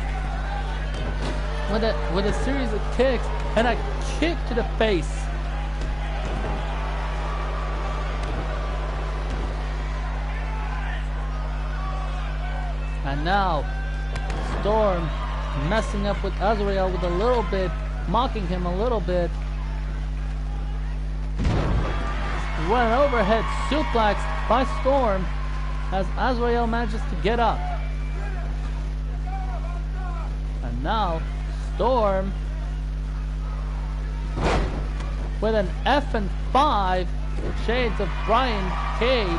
with a series of kicks and a kick to the face. And now Storm messing up with Azrael with a little bit, mocking him a little bit. With an overhead suplex by Storm as Azrael manages to get up. And now Storm with an F and 5 shades of Brian Cage.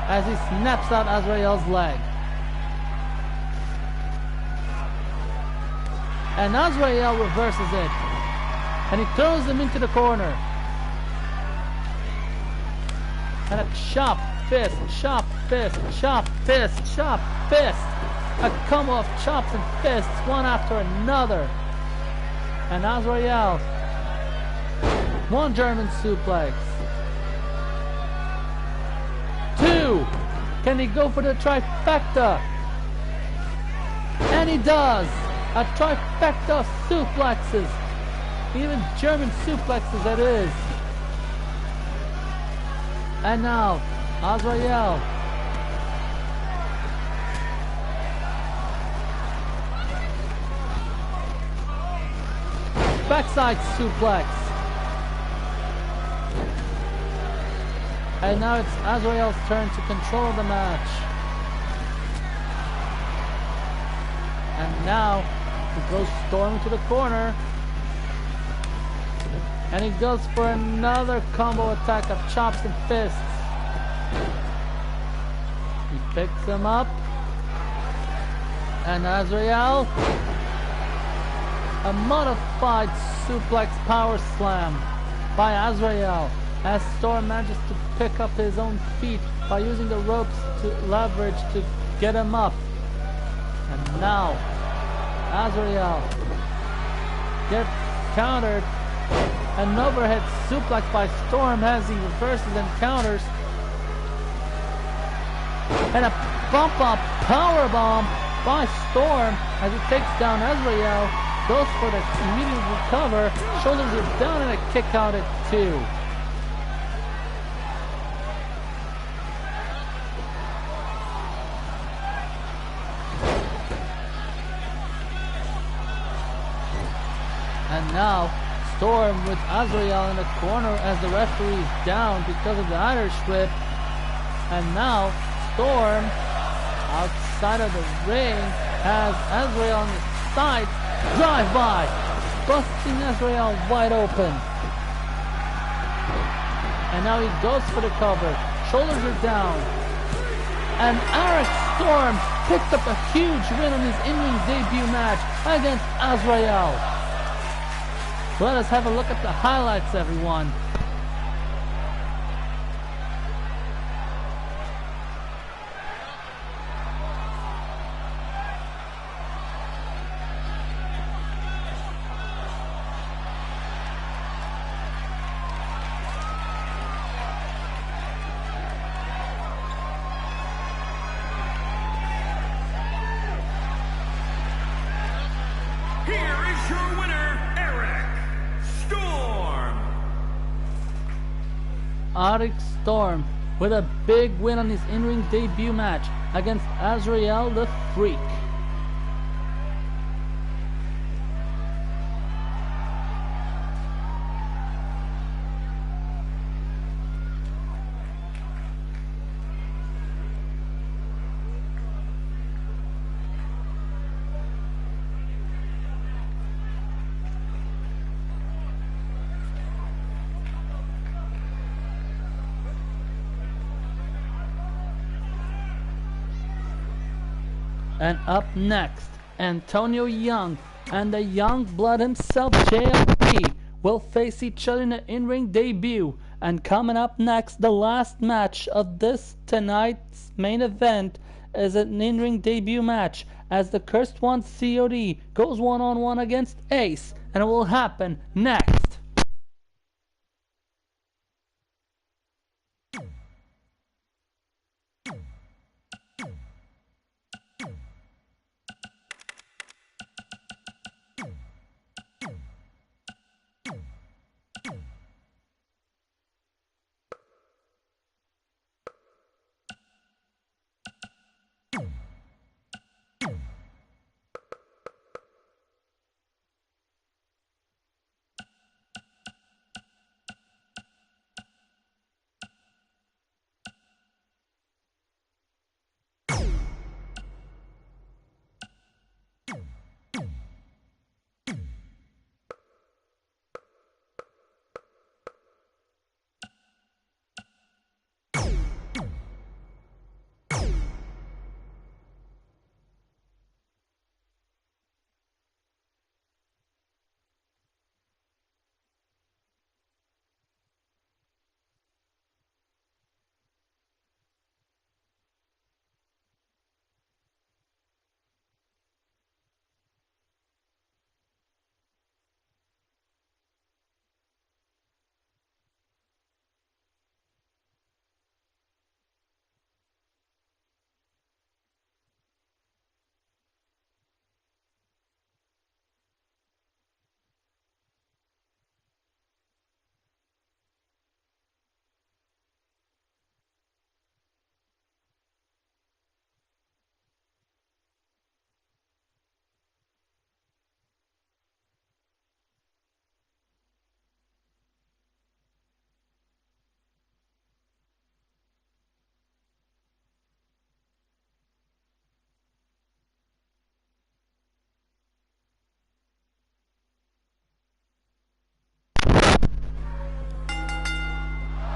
As he snaps out Azrael's leg. And Azrael reverses it. And he throws him into the corner. And a chop, fist, chop, fist, chop, fist, chop, fist. A combo of chops and fists, one after another. And Azrael, one German suplex. 2. Can he go for the trifecta? And he does. A trifecta of suplexes. Even German suplexes that is. And now Azrael backside suplex. And now it's Azrael's turn to control the match. And now he goes storming to the corner. And he goes for another combo attack of chops and fists. He picks him up. And Azrael, a modified suplex power slam by Azrael as Storm manages to pick up his own feet by using the ropes to leverage to get him up. And now Azrael gets countered. An overhead suplex by Storm as he reverses and counters. And a bump up powerbomb by Storm as he takes down Azrael. Goes for the immediate recover. Shoulders are down and a kick out at 2. And now Storm with Azrael in the corner as the referee is down because of the Irish whip. And now Storm outside of the ring has Azrael on the side. Drive by, busting Azrael wide open. And now he goes for the cover. Shoulders are down. And Eric Storm picked up a huge win on his in-ring debut match against Azrael. Let us have a look at the highlights, everyone. Here is your winner, Eric Storm. Eric Storm with a big win on his in-ring debut match against Azrael the Freak. And up next, Antonio Young and the Young Blood himself, JLP, will face each other in an in-ring debut. And coming up next, the last match of this tonight's main event is an in-ring debut match as the Cursed One COD goes one-on-one against Ace, and it will happen next.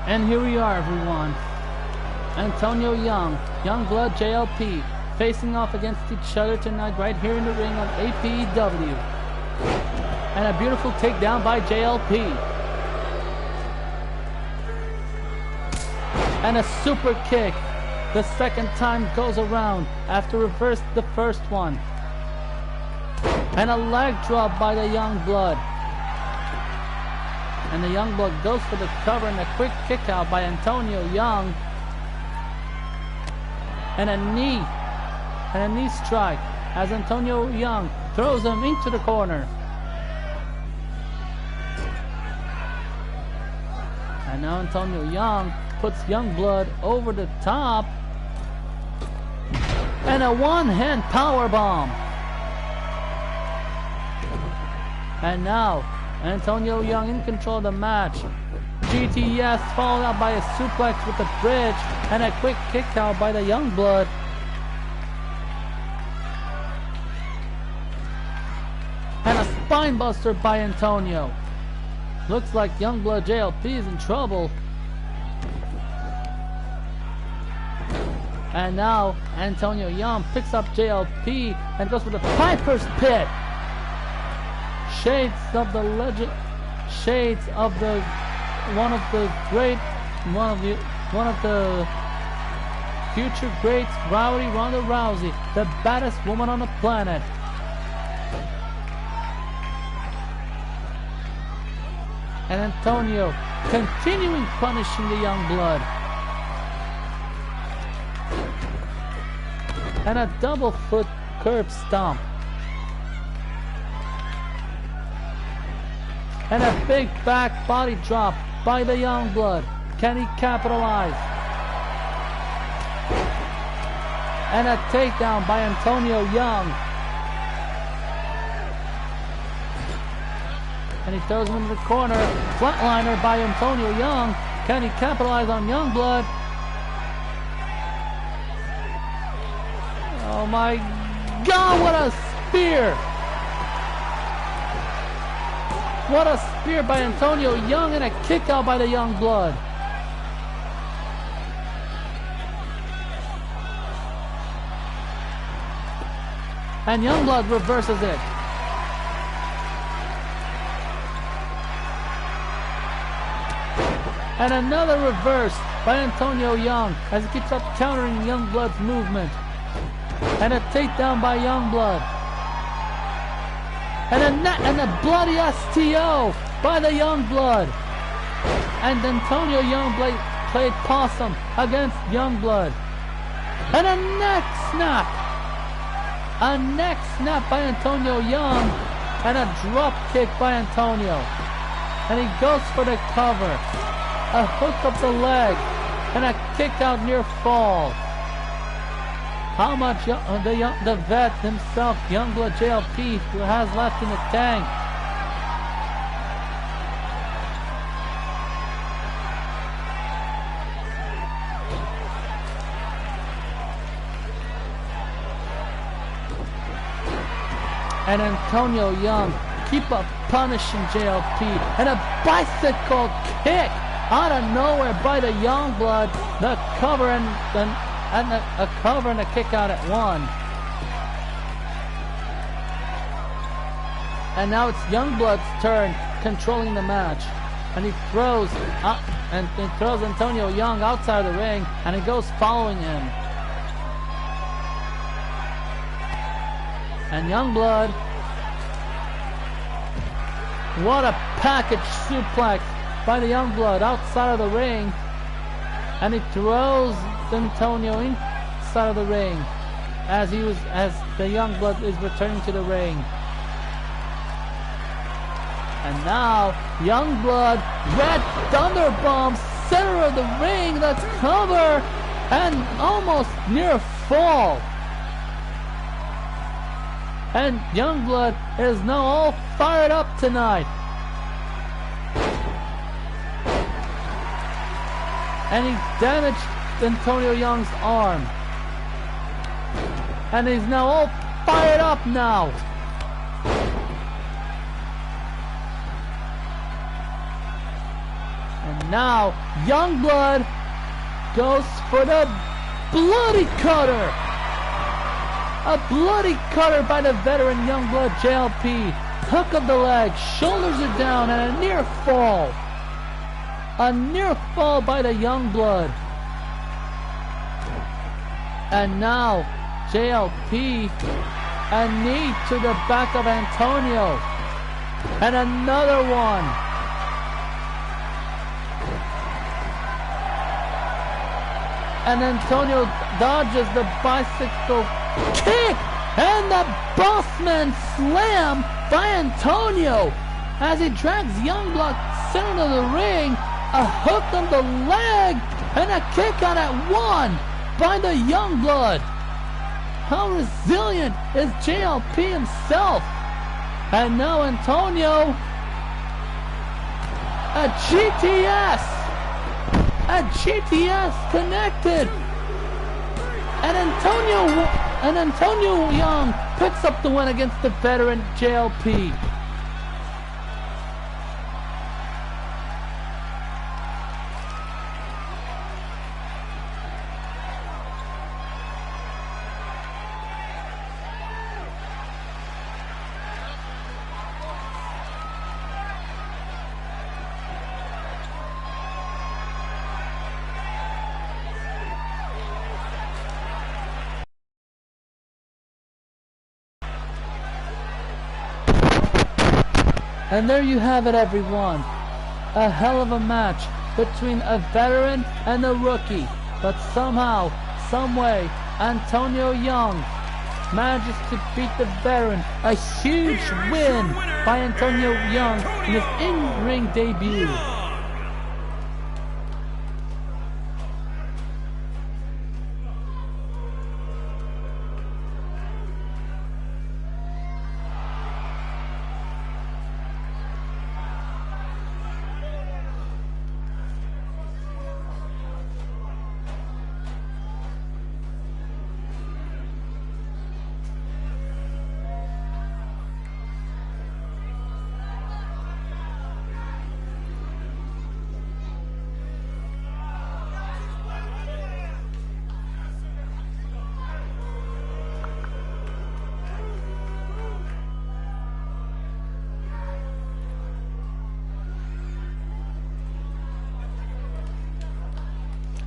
And here we are, everyone. Antonio Young, Youngblood JLP, facing off against each other tonight right here in the ring on APEW. And a beautiful takedown by JLP. And a super kick. The second time goes around after reversed the first one. And a leg drop by the Youngblood. And the Youngblood goes for the cover and a quick kick out by Antonio Young. And a knee strike as Antonio Young throws him into the corner. And now Antonio Young puts Youngblood over the top. And a one-hand power bomb. And now Antonio Young in control of the match. GTS followed out by a suplex with the bridge and a quick kick out by the Youngblood. And a spine buster by Antonio. Looks like Youngblood JLP is in trouble. And now Antonio Young picks up JLP and goes for the Piper's Pit. Shades of the legend, shades of the one of the future greats, Rowdy Ronda Rousey, the baddest woman on the planet. And Antonio continuing punishing the young blood. And a double foot curb stomp. And a big back body drop by the young blood. Can he capitalize? And a takedown by Antonio Young. And he throws him into the corner. Flatliner by Antonio Young. Can he capitalize on Youngblood? Oh my God, what a spear! What a spear by Antonio Young and a kick out by the Youngblood. And Youngblood reverses it. And another reverse by Antonio Young as he keeps up countering Youngblood's movement. And a takedown by Youngblood. And a bloody STO by the Youngblood. And Antonio Young played possum against Youngblood. And a neck snap. A neck snap by Antonio Young. And a drop kick by Antonio. And he goes for the cover. A hook up the leg. And a kick out near fall. How much the vet himself, Youngblood JLP, has left in the tank? And Antonio Young keep up punishing JLP, and a bicycle kick out of nowhere by the Youngblood. The cover and a cover and a kick out at one. And now it's Youngblood's turn, controlling the match. And he throws Antonio Young outside of the ring, and he goes following him. And Youngblood, what a package suplex by the Youngblood outside of the ring. And he throws Antonio inside of the ring as the Youngblood is returning to the ring. And now Youngblood, Red Thunder Bomb, center of the ring, that's cover, and almost near fall. And Youngblood is now all fired up tonight. And he damaged Antonio Young's arm. And he's now all fired up now. And now Youngblood goes for the bloody cutter. A bloody cutter by the veteran Youngblood JLP. Hook of the leg, shoulders are down, and a near fall. A near fall by the Youngblood. And now JLP, a knee to the back of Antonio. And another one. And Antonio dodges the bicycle kick. And the Bossman slam by Antonio as he drags Youngblood center of the ring. A hook on the leg and a kick out at one by the Youngblood. How resilient is JLP himself? And now Antonio, a GTS connected, and Antonio Young picks up the win against the veteran JLP. And there you have it, everyone. A hell of a match between a veteran and a rookie. But somehow, someway, Antonio Young manages to beat the veteran. A huge win by Antonio Young in his in-ring debut.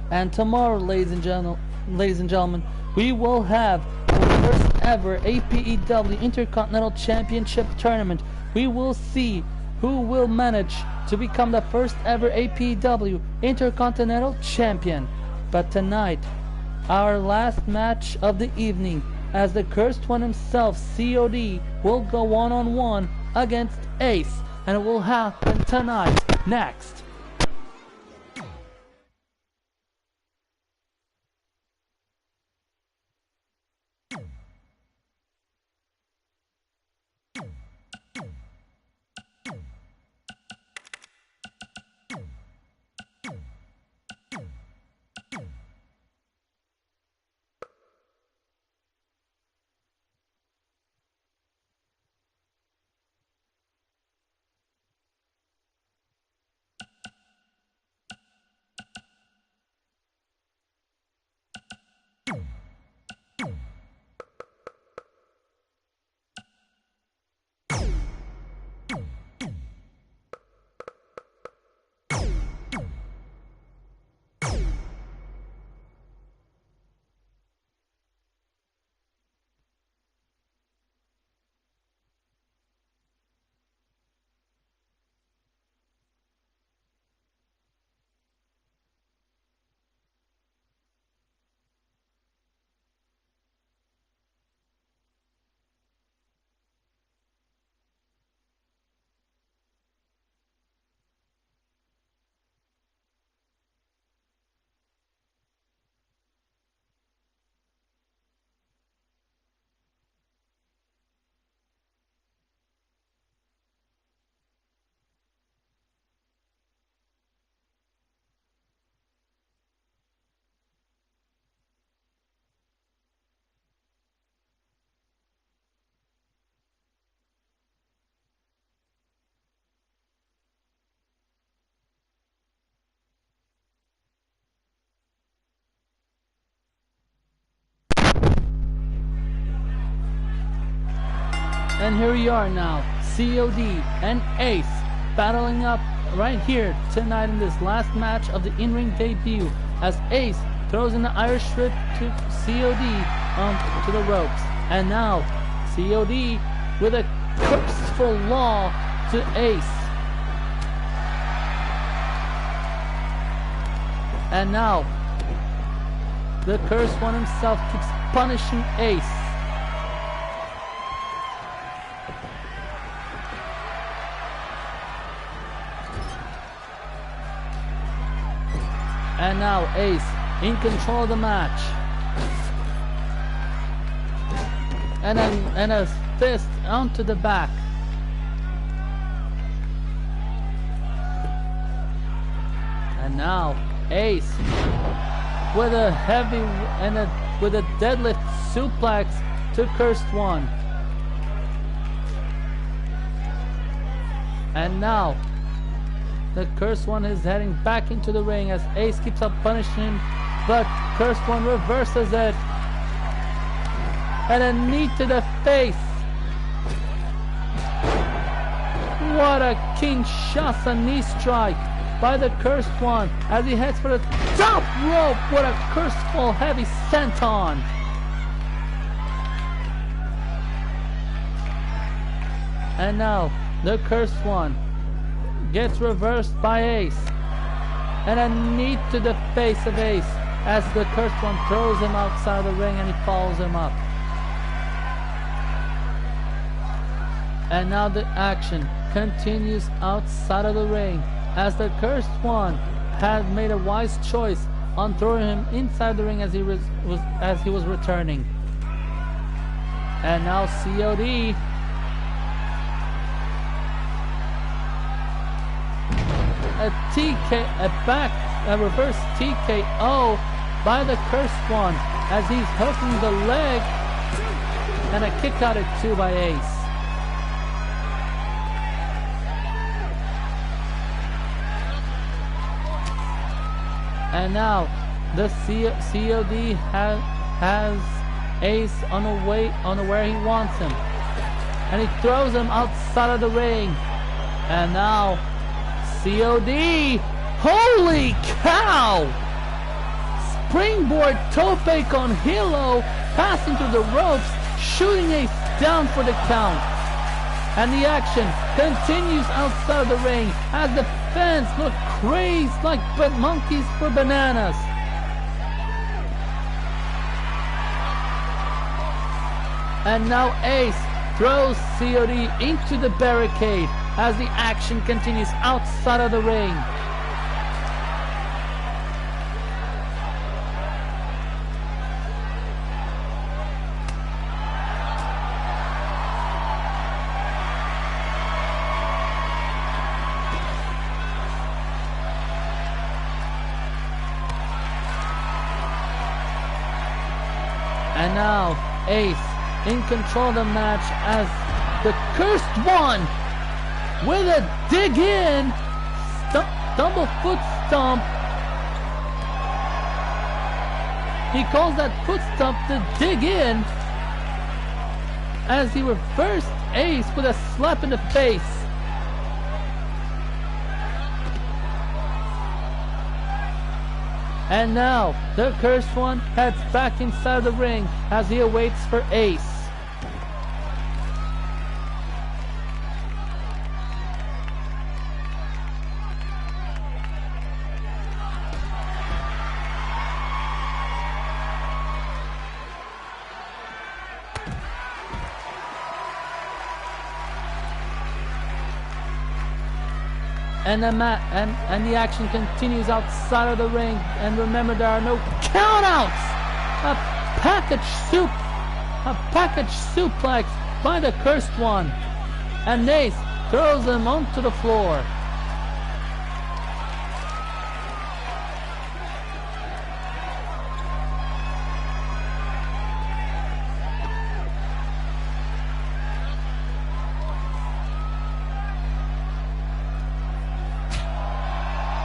And tomorrow, ladies and gentlemen, we will have the first ever APEW Intercontinental Championship Tournament. We will see who will manage to become the first ever APEW Intercontinental Champion. But tonight, our last match of the evening, as the Cursed One himself, COD, will go one-on-one against Ace. And it will happen tonight, next. And here we are now, COD and Ace battling up right here tonight in this last match of the in-ring debut, as Ace throws in the Irish Whip to COD to the ropes. And now COD with a curseful law to Ace. And now the Cursed One himself keeps punishing Ace. And now Ace in control of the match. And a fist onto the back. And now Ace with a heavy with a deadlift suplex to Cursed One. And now the Cursed One is heading back into the ring as Ace keeps on punishing him, but Cursed One reverses it. And a knee to the face. What a Kinshasa knee strike by the Cursed One as he heads for the top rope. What a curseful heavy senton. And now the cursed one gets reversed by Ace. And a knee to the face of Ace as the cursed one throws him outside the ring and he follows him up. And now the action continues outside of the ring as the cursed one had made a wise choice on throwing him inside the ring as he was returning. And now COD a reverse TKO by the cursed one as he's hooking the leg, and a kick out at 2 by Ace. And now the COD has Ace on where he wants him, and he throws him outside of the ring. And now COD, holy cow! Springboard tope on Hilo, passing through the ropes, shooting Ace down for the count. And the action continues outside of the ring as the fans look crazed like monkeys for bananas. And now Ace throws COD into the barricade as the action continues outside of the ring. And now Ace in control of the match as the cursed one with a dig in, double foot stomp. He calls that foot stomp the dig in as he reversed Ace with a slap in the face. And now the cursed one heads back inside the ring as he awaits for Ace. And the action continues outside of the ring. And remember, there are no countouts. A package suplex by the cursed one. And Ace throws him onto the floor.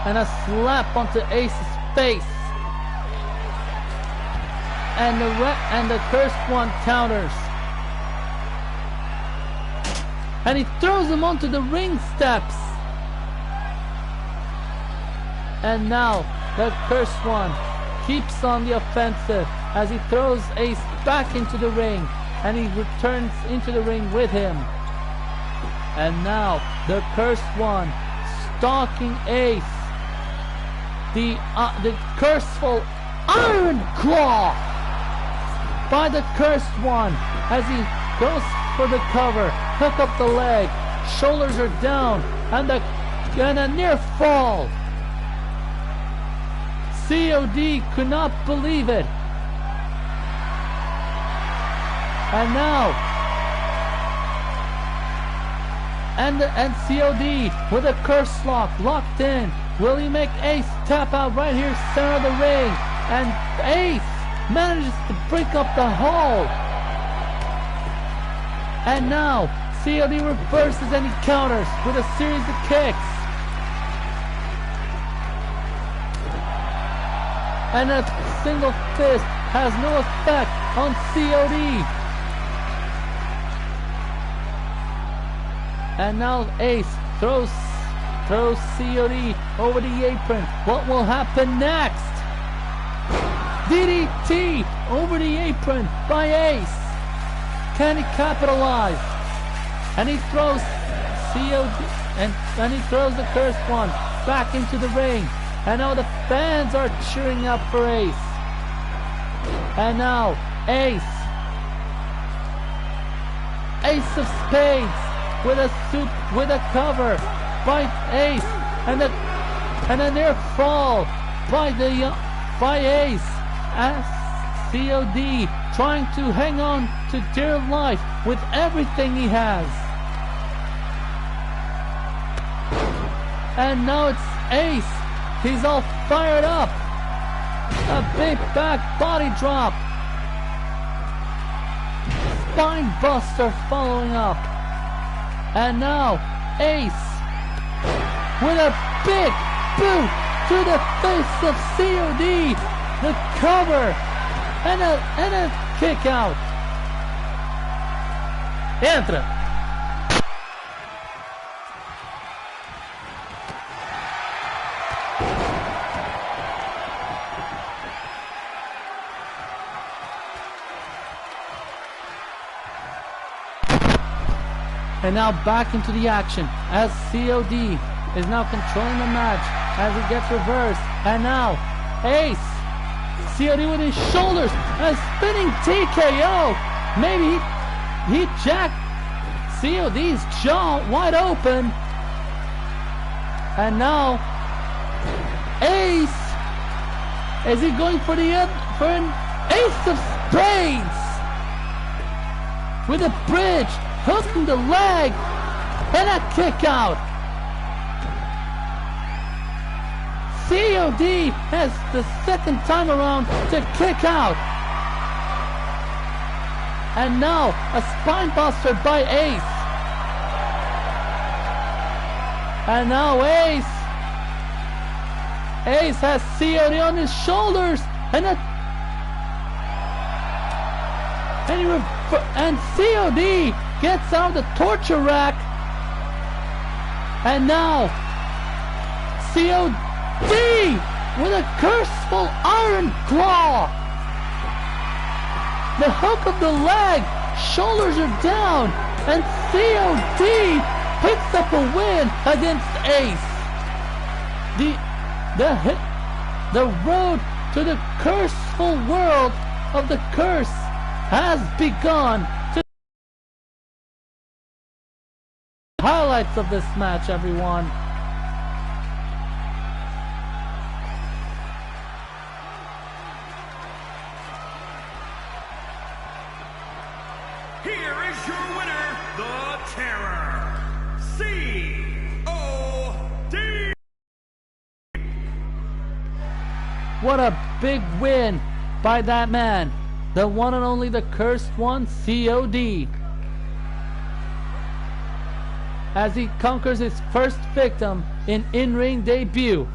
And a slap onto Ace's face. And the cursed one counters. And he throws him onto the ring steps. And now the cursed one keeps on the offensive as he throws Ace back into the ring. And he returns into the ring with him. And now the cursed one stalking Ace. The curseful Iron Claw by the cursed one as he goes for the cover, hook up the leg, shoulders are down, and a near fall. COD could not believe it. And now, and COD with a curse lock locked in. Will he make Ace tap out right here, center of the ring? And Ace manages to break up the hold. And now, COD reverses and he counters with a series of kicks. And a single fist has no effect on COD. And now Ace throws COD over the apron. What will happen next? DDT over the apron by Ace. Can he capitalize? And he throws COD, and he throws the cursed one back into the ring. And now the fans are cheering up for Ace. And now Ace of Spades with a cover by Ace, and a near fall by Ace as COD trying to hang on to dear life with everything he has. And now it's Ace. He's all fired up. A big back body drop. Spine buster following up. And now Ace with a big boot to the face of COD. The cover and a kick out. Entra. And now back into the action as COD is now controlling the match as it gets reversed. And now Ace, COD with his shoulders, a spinning TKO. Maybe he jacked COD's jaw wide open. And now Ace, is he going for an Ace of Spades with a bridge, hooking the leg, and a kick out. COD has the second time around to kick out. And now a spine buster by Ace. And now Ace has COD on his shoulders, and COD gets out the torture rack. And now COD with a curseful iron claw. The hook of the leg, shoulders are down, and COD picks up a win against Ace. The road to the curseful world of the curse has begun. Highlights of this match, everyone. Here is your winner, the Terror, COD. What a big win by that man, the one and only, the cursed one, COD, as he conquers his first victim in-ring debut.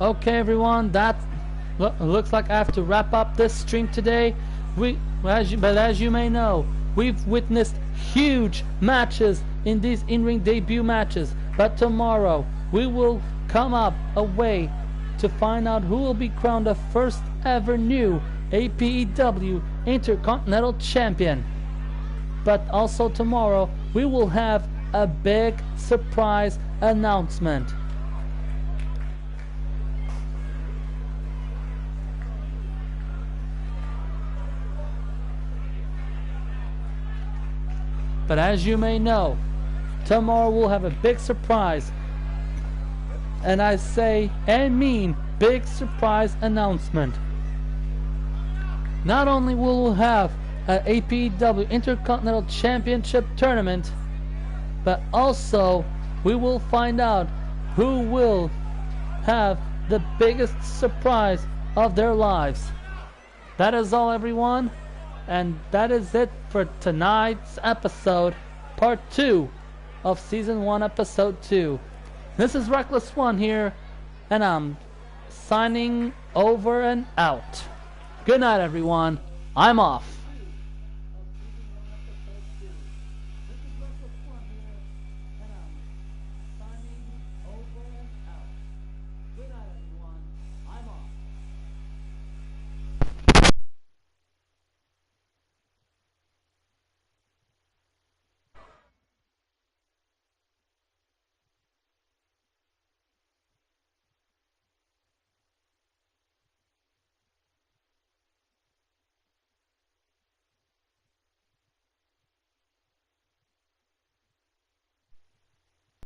Okay, everyone, that looks like I have to wrap up this stream today. As you may know, we've witnessed huge matches in these in-ring debut matches, but tomorrow we will come up a way to find out who will be crowned the first ever new APEW Intercontinental Champion. But also tomorrow we will have a big surprise announcement. But as you may know, tomorrow we'll have a big surprise. And I say and mean big surprise announcement. Not only will we have an APEW Intercontinental Championship tournament, but also we will find out who will have the biggest surprise of their lives. That is all, everyone. And that is it for tonight's episode, part 2 of Season 1, Episode 2. This is Reckless One here, and I'm signing over and out. Good night, everyone. I'm off.